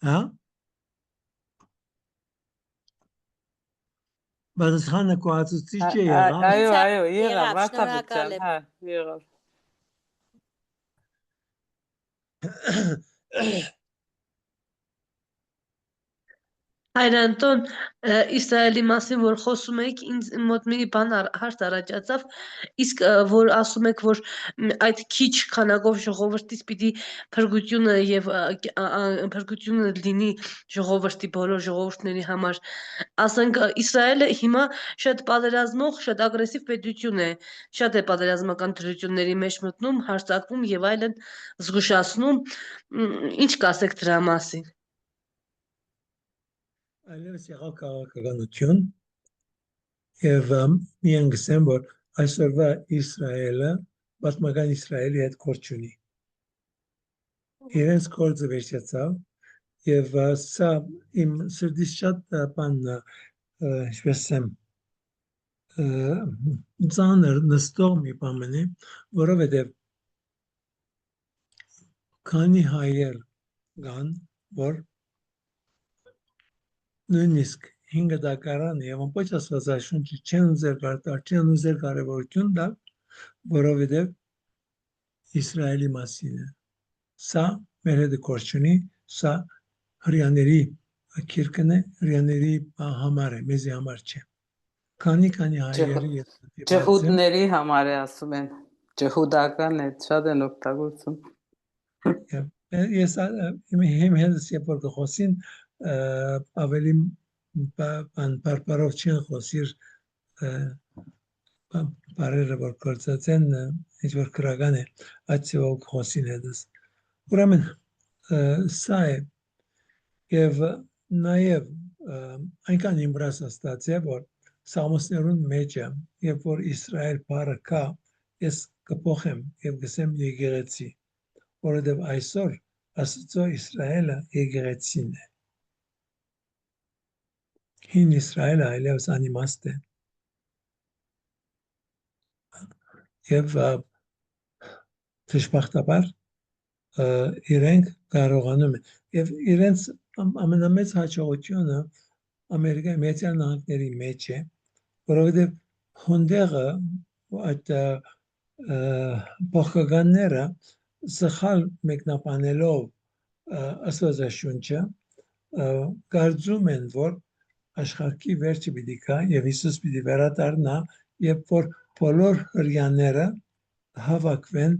Հա։ Պատասխանը կոածուցիչ է եղավ։ Այո, եղավ, Վարդապետ ջան, հա, եղավ։ Հայր Անտոն, Իսրայելի մասին որ խոսում եք, ինձ մոտ մի բան հարց առաջացավ, իսկ որ ասում եք, որ այդ քիչ քանակով ժողովրդից պիտի փրկությունը եւ փրկությունը լինի ժողովրդի բոլոր ժողովուրդների համար, ասենք Իսրայելը հիմա շատ պատերազմող, շատ ագրեսիվ պետություն է, շատ է պատերազմական դրությունների մեջ մտնում, հարձակվում եւ այլն զգուշացնում, ինչ կասեք դրա մասին։ Այլևս եղավ քաղաքականություն եւ միայն գսեմ, որ այսօրվա Իսրայելը պատմական Իսրայելի հետ կորչ ունի։ Իրենց կորձը վերջացավ եւ սա իմ սրտից շատ բան ինչպես եմ ծանր նստող մի բան է, որովհետեւ քանի հայեր կան, որ նույնիսկ 5 դակարան եւ ամբողջ Աստվածաշունչը չեն ուզել կարևորություն տալ, որովհետեւ Իսրայելի մասին է։ Սա մեր հետ կորչ ունի, սա հрьяաների քիրքն է, հрьяաների համար է, մեզի համար չէ։ Քանի հայերի ջհուդների համար է ասում են, ջհուդական է, շատ են օգտագործում։ Ես իմ հետս երբ որ կխոսին ավելի պարպարով չեն խոսիր բարերը որ կործած են ինչ որ գրական է այդ ծավալ խոսին հետս ուրեմն սա է եւ նաեւ այնքան իմրասը ստացե որ սամոսներուն մեջը երբ որ Իսրայել բառը կա ես կփոխեմ եւ գսեմ եկեղեցի որովհետեւ այսօր Աստծո Իսրայելը եկեղեցին է Հին Իսրայելը այլևս անիմաստ է եւ դժբախտաբար իրենք կարողանում են եւ իրենց ամենամեծ հաջողությունը Ամերիկայի Միացյալ Նահանգների մեջ է որովհետեւ հոնդեղը այդ փոխականները սխալ մեկնաբանելով Աստվածաշունչը կարծում են որ աշխարհի վերջը պիտի գա եւ Հիսուս պիտի վերադառնա երբ որ բոլոր հрьяաները հավաքվեն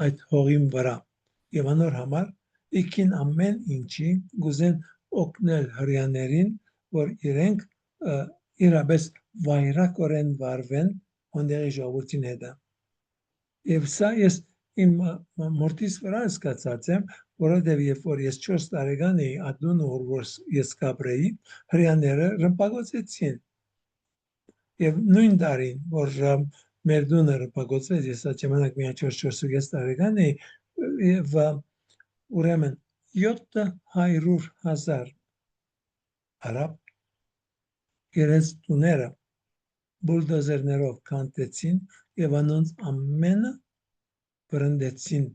այդ հողին վրա եւ անոր համար իկին ամեն ինչի գուզեն օգնել հрьяաներին որ իրենք իրապես վայրակորեն վարվեն հոնդերի ժողովրդին հետ եւ սա ես իմ մորտիս վրա սկացած եմ որովհետեւ երբ որ ես 4 տարեկան էի ադուն որ ես կապրեի հрьяաները ռմբակոծեցին եւ նույն տարին որ մեր դունը ռմբակոծվեց ես այդ ժամանակ միայն 4-4 տարեկան էի եւ ուրեմն 700,000 արաբ իրենց տուները բուլդոզերներով կանտեցին եւ անոնց ամենը բրնդեցին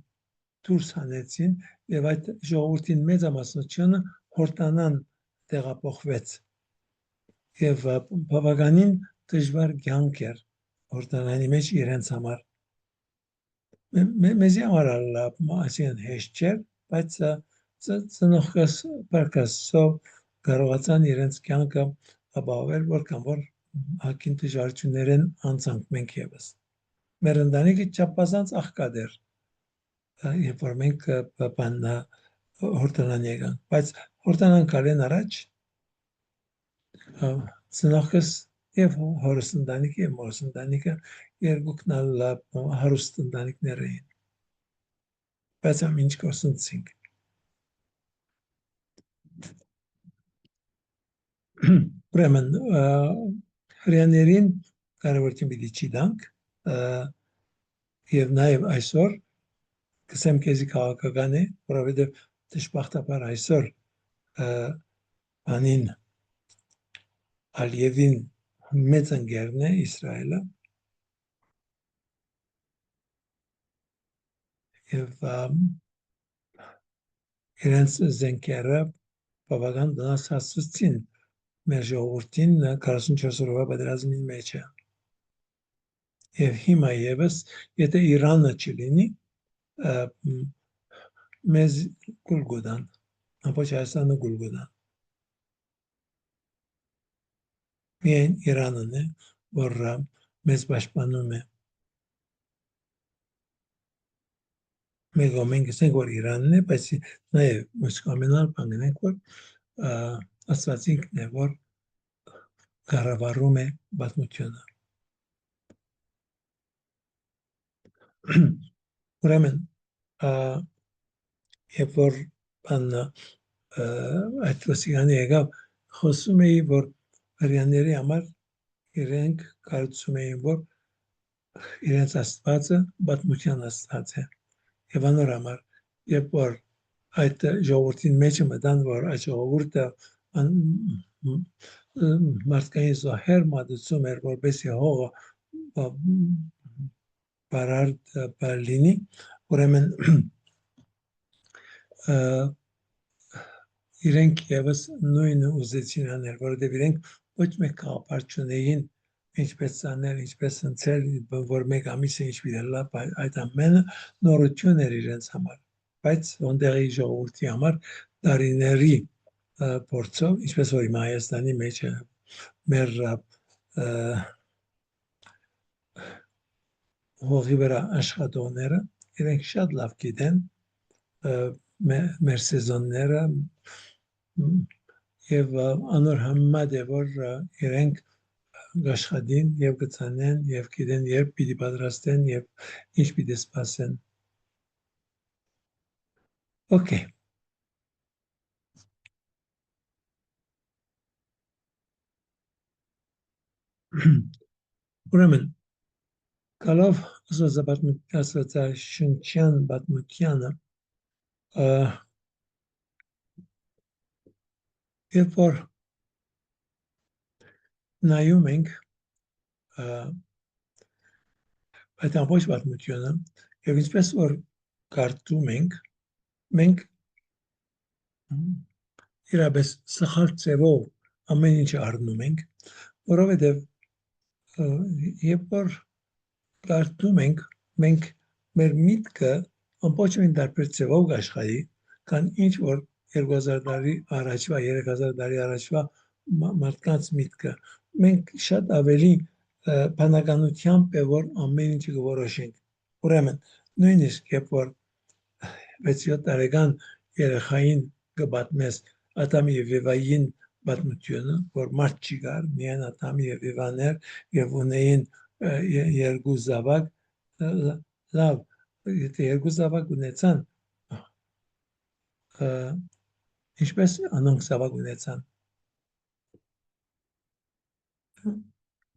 դուրս հանեցին եւ այդ ժողովրդին մեծամասնությունը հորտանան տեղափոխվեց եւ բավականին դժվար կյանք էր հորտանանի մեջ իրենց համար մեզի համար ասեն հեշտ չէր բայց ծնողքս բարկասով կարողացան իրենց կյանքը ապահովել որքան որ հակին դժվարություններեն անցանք մենք եւս մեր ընտանիքը չափազանց աղքատ էր երբ որ մենք բաննա հորտանան եկանք բայց հորտանան կալեն առաջ ծնողքս եւ հորս ընտանիքը եւ մորս ընտանիքը երկուքն էլ հարուստ ընտանիքներ էին բայց ամինչ կորսնցինք ուրեմն հրեաներին կարևորություն պիտի չիդանք եւ նաեւ այսօր կսեմ քեզի քաղաքական է որովհետեւ դժբախտաբար այսօր անին Ալիևին մեծ ընկերն է Իսրայելը եւ իրենց զենքերը բավական դասացուցին մեր ժողովրդին 44 օրվա պատերազմի մեջ է եւ հիմա եւս եթե Իրանը չլինի մեզ գուլգոդան ամբողջ Հայաստանը գուլգոդան միայն Իրանն է որ մեզ պաշտպանում է մենք ասենք որ Իրանն է բայց նաեւ մուսկամենալ բանենք որ աստվածինքն է որ կառավարում է պատմությունը ուրեմն երբ որ այդ ոստիկանը եկավ խոսում էի որ հրեաների համար իրենք կարծում էին որ իրենց աստվածը պատմության աստված է եւ անոր համար երբ որ այդ ժողովրդին մեջ մտան որ այդ ժողովուրդը մարդկային զոհեր մատուցում էր որպեսզի հողը բարարդ լինի ուրեմն իրենք եւս նույնը ուզեցին անել որովհետեւ իրենք ոչ մեկ կապար չունեին ինչպես անել ինչպես ընցել որ մեկ ամիսը ինչ վիդելա այդ ամենը նորություն էր իրենց համար բայց ոնդերի ժողովրդի համար դարիների փորձով ինչպես որ իմ Հայաստանի մեջ մեր հողի վրա աշխատողները իրենք շատ լավ գիտեն մեր սեզոնները եւ անոր համեմատ է որ իրենք աշխատին եւ գծանեն եւ գիտեն երբ պիտի պատրաստեն եւ ինչ պիտի սպասեն Okay. Ուրեմն գալով աստվածաշնչյան պատմությանը երբ որ նայում ենք այդ ամբողջ պատմությունը եւ ինչպես որ կարդում ենք մենք իրապես սխալ ձևով ամեն ինչ առնում ենք որովհետեւ երբ որ կարդում ենք մենք մեր միտքը ամբողջովին տարբեր ձևով աշխատի քան ինչ որ 2000 տարի առաջվա 3000 տարի առաջվա մարդկանց միտքը մենք շատ ավելի բանականությամբ է որ ամեն ինչ կորոշենք ուրեմն նույնիսկ երբ որ 6-7 տարեկան երեխային կպատմես Ադամի եւ Եվային պատմությունը որ մարդ չի գար միայն Ադամի եւ Եվաներ եւ ունեին երկու զավակ լավ եթե երկու զավակ ունեցան ինչպես անոնք զավակ ունեցան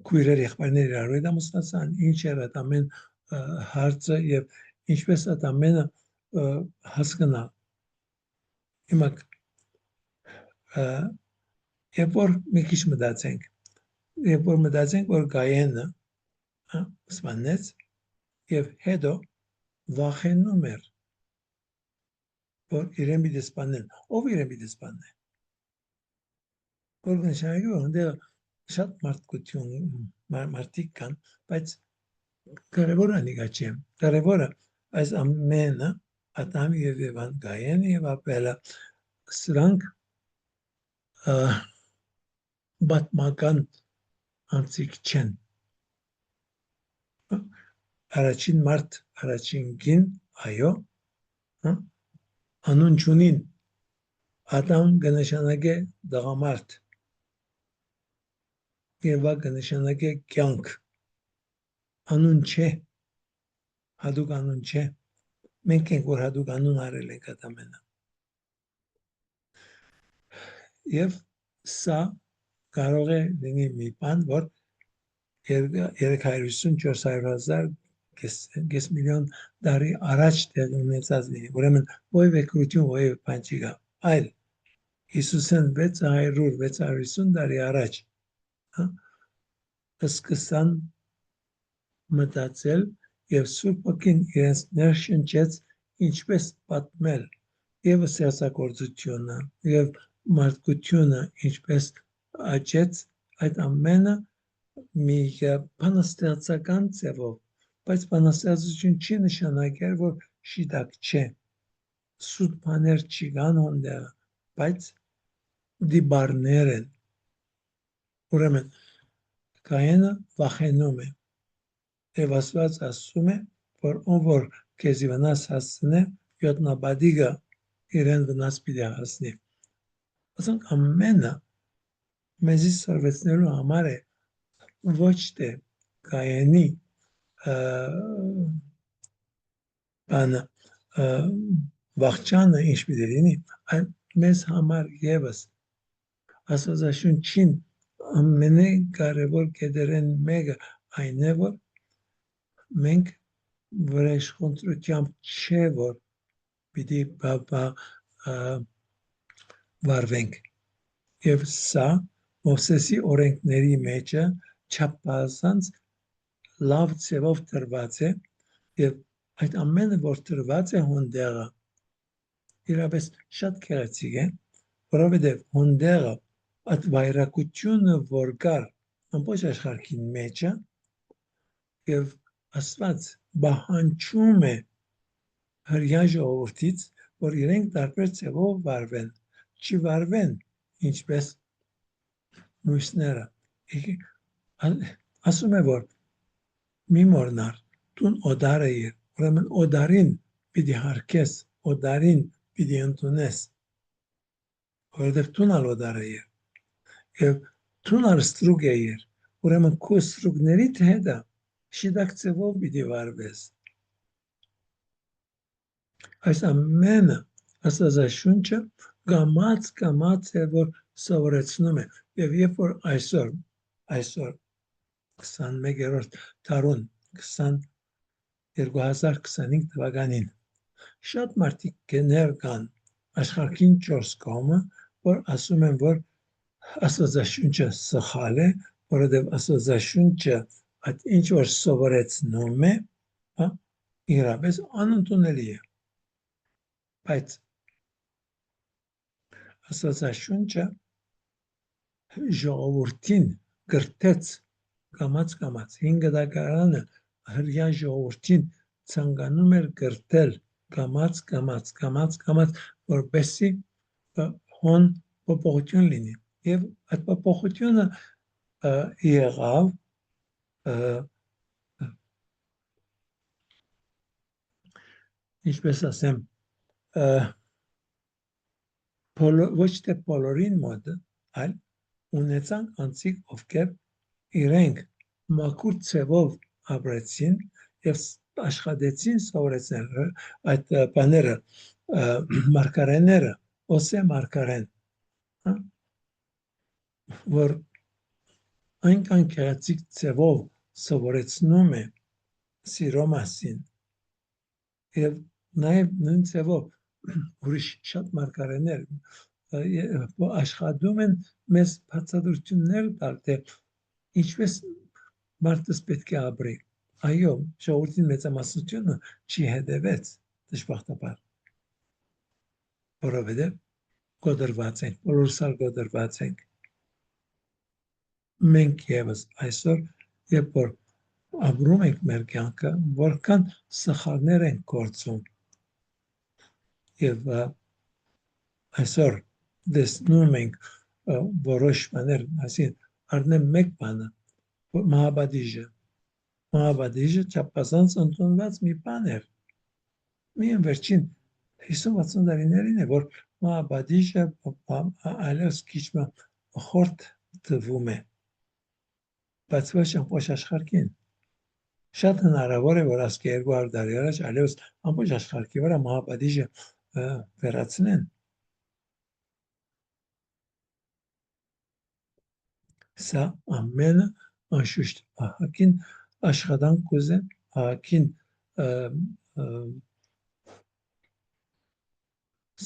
քույրեր եղբայրներ իրար հետ ամուսնացան ինչ էր այդ ամեն հարցը եւ ինչպես այդ ամենը հասկանա Հիմա երբ որ մի քիչ մտածենք, որ Գայենը սպանեց եւ հետո վախենում էր, որ իրեն պիտի սպանեն, ով իրեն պիտի սպանե։ Որ նշանակի որ այնտեղ շատ մարդիկ կան, բայց կարևորը անիկա չէ։ Կարևորը այս ամենը Ադամ եւ Եվան, Գայենը եւ Աբելը սրանք բատմական անձիկ չեն։ Առաջին մարդ, առաջին գին, այո, անուն չունին, Ադամ կնշանակե դղամարդ, Եվա կնշանակե կյանք, անուն չէ, հատուկ անուն չէ, մենք ենք, որ հատուկ անուն արել ենք Ադամենը։ Եվ սա կարող է լինի մի բան, որ 350-400 կես միլիոն տարի առաջ տեղի ունեցած լինի, ուրեմն ովև կրություն, ովև բան չի գա, այլ Հիսուսեն 650 տարի առաջ սկսան մտածել եւ Սուրբ Օգին իրենց ներշնչեց ինչպես պատմել եւ ստեղծագործությունը եւ մարդկությունը ինչպես աճեց այդ ամենը մի բանաստեղծական ձևով, բայց բանաստեղծություն չի նշանակել, որ շիտակ չէ, սուտ բաներ չի կան հոնդեղ, բայց դիբարներ են։ Ուրեմն Գայենը վախենում է եւ Աստված ասում է, որ ով որ քեզի վնաս հասցնե, յոտնաբադիգը իրեն վնաս պիտի հասնի։ Ասենք ամենը մեզի սորվեցնելու համար է ոչ թե Գայենի բանը վախճանը ինչ պիտի լինի, այլ մեզ համար եւս Աստվածաշունչին ամենակարևոր կետերեն մեկը այն է, որ մենք վրեժխնդրությամբ չէ, որ պիտի վարվենք։ Եվ սա Մովսեսի օրենքների մեջը չափազանց լավ ձևով տրված է եւ այդ ամենը որ տրված է հոնդեղը իրապես շատ քեղեցիկ է, որովհետեւ հոնդեղը այդ վայրակությունը որ կար ամբողջ աշխարհի մեջը եւ Աստված բահանջում է հրյա ժողովրդից, որ իրենք տարբեր ձևով վարվեն, չի վարվեն ինչպես մյուսները։ Ասում է, որ մի մորնար, տուն օդարը իր, ուրեմն օդարին պիտի հարկես, օդարին պիտի ընդունես, որովհետև տուն ալ օդարը իր, և տուն ալ ստրուկ է իր, ուրեմն քո ստրուկների հետը շիտակ ձևով պիտի վարվես։ Այս ամենը Աստվածաշունչը կամաց է, որ սովորեցնում է, և երբ որ այսօր 21-րդ դարուն 2025 թվականին շատ մարդիկ կներ կան աշխարհին 4 կողմը, որ ասում են, որ Աստվածաշունչը սխալ է, որովհետև Աստվածաշունչը այդ ինչ որ սովորեցնում է, իրապես անընդունելի է։ Բայց Աստվածաշունչը ժողովրդին գրտեց կամաց 5 դարանը հրյա ժողովրդին ցանկանում էր գրտել կամաց, որպեսզի հոն փոփոխություն լինի։ Եվ այդ փոփոխությունը եղավ ինչպես ասեմ, ոչ թե բոլորին մոտ, այլ ունեցան անձիկ, ովքեր իրենք մաքուր ձևով ապրեցին եւ աշխատեցին սովորեցնել այդ բաները, մարգարեները, Օսե մարգարեն, որ այնքան քեղեցիկ ձևով սովորեցնում է սիրո մասին եւ նաեւ նույն ձևով ուրիշ շատ մարգարեներ աշխատում են մեզ բացատրություններ տալ, թե ինչպես մարդս պետք է ապրի։ Այո, ժողովրդի մեծամասնությունը չի հետևեց դժբախտաբար, որովհետև գոդրված ենք, բոլորս էլ գոդրված ենք։ Մենք եւս այսօր, երբ որ ապրում ենք մեր կյանքը, որքան սխալներ ենք գործում, եւ այսօր տեսնում ենք որոշ բաներ, այսին առնեմ մեկ բանը, Մահաբադիժը չափազանց ընդունված մի բան էր։ Միայն վերջին 50-60 տարիներին է, որ Մահաբադիժը այլևս քիչ խորտ թվում է, բայց ոչ ամբողջ աշխարհին։ Շատ հնարավոր է, որ ասկե 200 տարի առաջ այլևս ամբողջ աշխարհի վրա Մահաբադիժը վերացնեն։ Սա ամենը անշուշտ ահագին աշխատանք ուզե, ահագին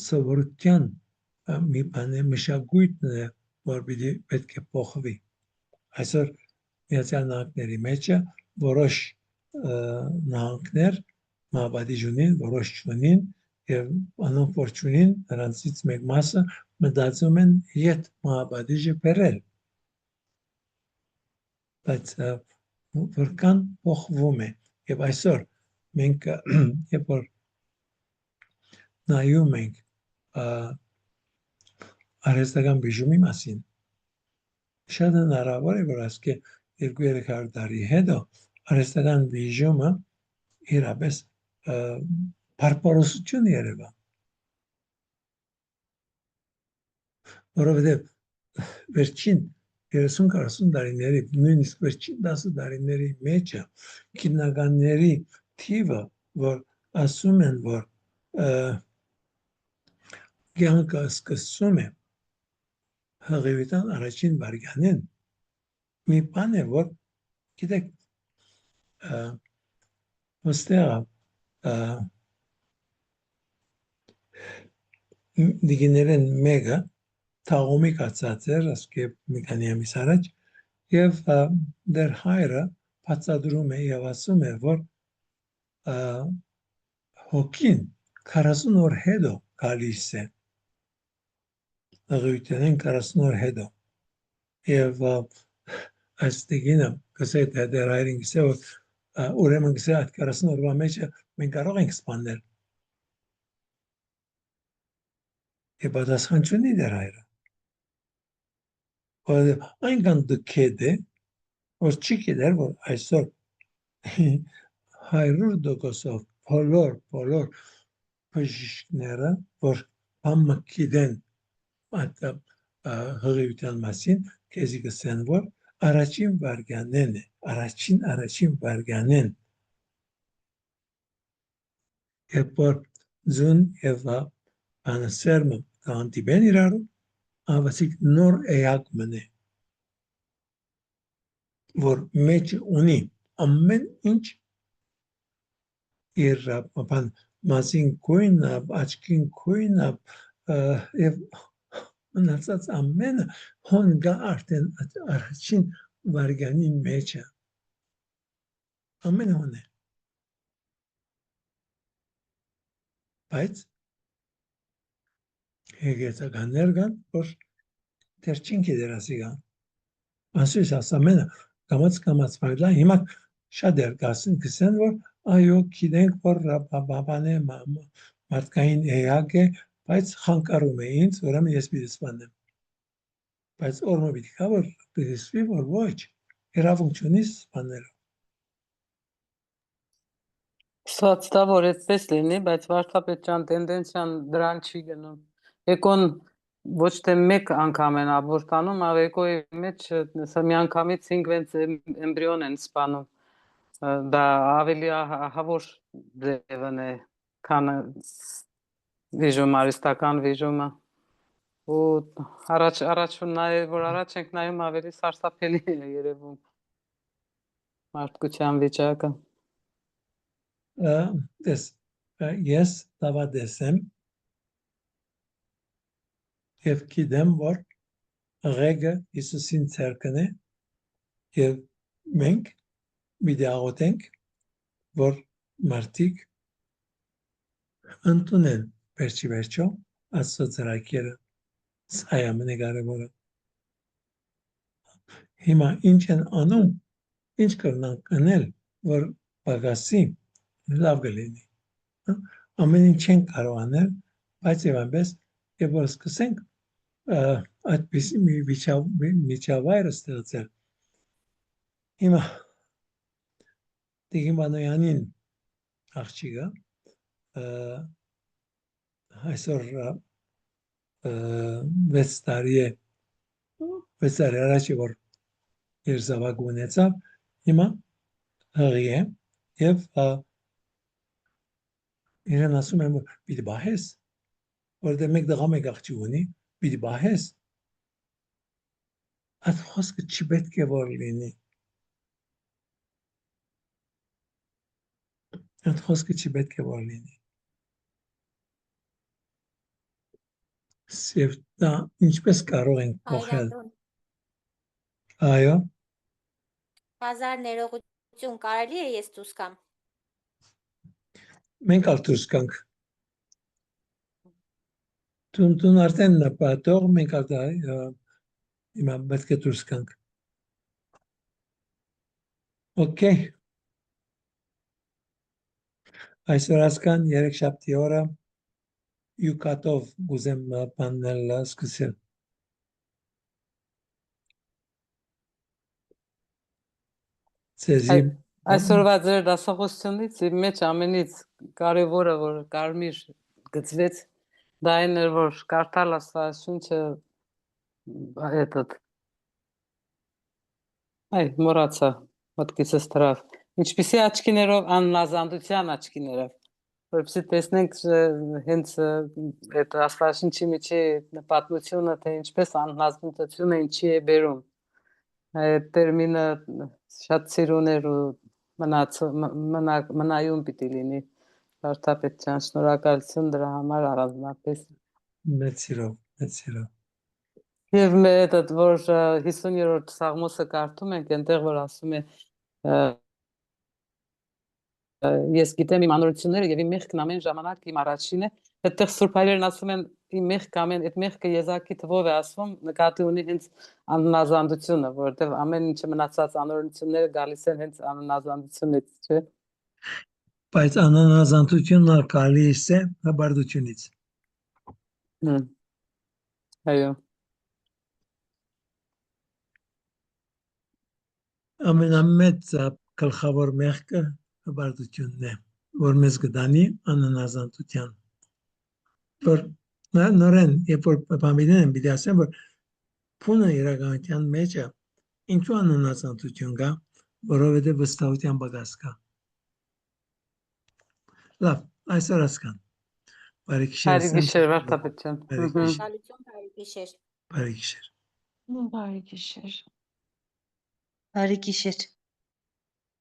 սովորության մի բան է, մշակույթն է, որ պետք է փոխվի։ Այսօր Միացյալ Նահանգների մեջ որոշ նահանգներ Մահաբադիժ ունին, որոշ չունին, եւ անոնք որ չունին, նրանցից մեկ մասը մտածում են իդ Մահաբադիժը բերել։ Բայց որքան փոխվում է, եւ այսօր մենք երբ որ նայում ենք արհեստական բիժումի մասին, շատ հնարավոր է, որ ասկե 200-300 տարի հետո արհեստական բիժումը իրապես բարբարոսություն երևա, որովհետև վերջին 30-40 տարիների, նույնիսկ վերջին 10 տարիների մեջը քննականների թիվը, որ ասում են, որ կյանքը սկսում է հղիության առաջին վայրկյանին, մի բան է, որ գիտեք, ոստեղ դիգիներեն մեկը թաղումի կացած էր, ասկե մի քանի ամիս առաջ, եւ դեր հայրը բացատրում է եւ ասում է, որ հոգին 40 օր հետո գալիս է, հղիությանեն 40 օր հետո, եւ այս դիգինը գսե դեր հայրին գսե, որ ուրեմն գսե այդ 40 օրվա մեջ մենք կարող ենք սպանել, եւ պատասխան չունի դեր հայրը, այնքան դքեդ է, որ չի գիտեր, որ այսօր 100% բոլոր բժիշկները, որ բամը գիտեն այդ հղիության մասին, քեզի գսեն, որ առաջին վայրկյանն է, առաջին վայրկյանն, երբ որ ձուն եւ բանասերմը կհանդիպեն իրարու, ավասիկ նոր էակ մնե, որ մեջ ունի ամեն ինչ իր մազին կույնը, աչքին կույնը եւ մնացած ամենը հոն գա արդեն առաջին վայրկյանի մեջը, ամեն հոն է, բայց հեգեցականներ կան, որ դեր չին գիտեր ասի կան, ասույս ամենը կամաց վայլա, հիմա շատ էր գսեն, որ այո, գիտենք, որ բաբան է, մարդկային էակ է, բայց խանգարում է ինձ, ուրեմն ես պիտի սպանեմ, բայց օրմը պիտի կա, որ պիտի սպի, որ ոչ, իրավունք չունի սպանելու։ Սա դա որ այդպես լինի, բայց վարդապետ ջան տենդենցիան դրան չի գնում։ Եկոն ոչ թե մեկ անգամ են աբորտանում, այլ եկոյի մեջ մի անգամից 5-6 էմբրիոն են սպանում։ Դա ավելի ահավոր ձևն է, քան վիժում, արհեստական վիժումը։ Ու առաջ որ առաջ ենք նայում, ավելի սարսափելի է երևում մարդկության վիճակը։ Ես դավադես եմ, Եվ գիտեմ, որ ղեկը Հիսուսին ցերկն է եւ մենք պիտի աղոթենք, որ մարդիկ ընդունեն վերջի վերջո Աստծո ծրագիրը։ Սա է ամենակարևորը։ Հիմա ինչ են անում, ինչ կրնանք անել, որ պակասի, լավ կլինի։ Ամեն ինչ չեն կարող անել, բայց եւ այնպես, եւ որ սկսենք այդպիսի մի միջավայր ստեղծել։ Հիմա Տիկին Մանոյանին աղջիկը այսօր 6 տարի առաջ որ երզավակ ունեցավ, հիմա հղի է եւ իրեն ասում եմ որ պիտի բահես, որտեղ մեկ դղա մեկ աղջիկ ունի, պիտի բահես։ Այդ խոսքը չի պետք է որ լինի։ Այդ խոսքը չի պետք է որ լինի։ Եվ դա ինչպես կարող ենք փոխել։ Հայրատուն, Այո, հազար ներողություն կարելի է ես դուրս կամ։ մենք ալ դուրս կանք։ Տուն արդեն նպատող, մենք ալ դա հիմա պետք է դուրս կանք։ Okay։ Այսօր ասկան 3 շաբթի օրը յուկատով գուզեմ բանել սկսել։ Ցեզի Այսօրվա ձեր դասախոսությունից իմ մեջ ամենից կարևորը որ կարմիր գծվեց դա այն էր որ կարդալ Աստվածաշունչը этот այ մոռացա մտքիցս դրավ ինչպիսի աչքիներով աննազանդության աչքիներով որպեսզի տեսնենք հենց այդ Աստվածաշունչի միջի պատմությունը թե ինչպես աննազանդությունը ինչի է բերում այդ տերմինը շատ սիրուներ ու մնայուն պիտի լինի Վարդապետ ջան շնորհակալություն դրա համար առանձնապես մեծ սիրով եւ մեր այդ որ 50-րդ Սաղմոսը կարդում ենք այնտեղ որ ասում է ես գիտեմ իմ անորությունները եւ իմ մեղքն ամեն ժամանակ իմ առաջին է այդտեղ Սուրբ Հայրերն ասում են իմ մեղքը ամեն այդ մեղքը եզակի թվով է ասվում նկատի ունի հենց աննազանդությունը որովհետեւ ամեն ինչը մնացած անորությունները գալիս են հենց աննազանդությունից չէ բայց աննազանդությունն գալիս է հբարդությունից այո ամենամեծ գլխավոր մեղքը հբարդությունն է որ մեզ կդանի աննազանդության որ նորեն երբ որ բամիդեն են պիտի ասեմ որ փունը իրականության մեջ է ինչու աննազանդություն կա որովհետև վստահության պակաս կա լավ այսօր ասկան բարի գիշեր Վարդապետ ջան Շնորհակալություն, բարի գիշեր։ բարի գիշեր Բարի գիշեր։ Բարի գիշեր։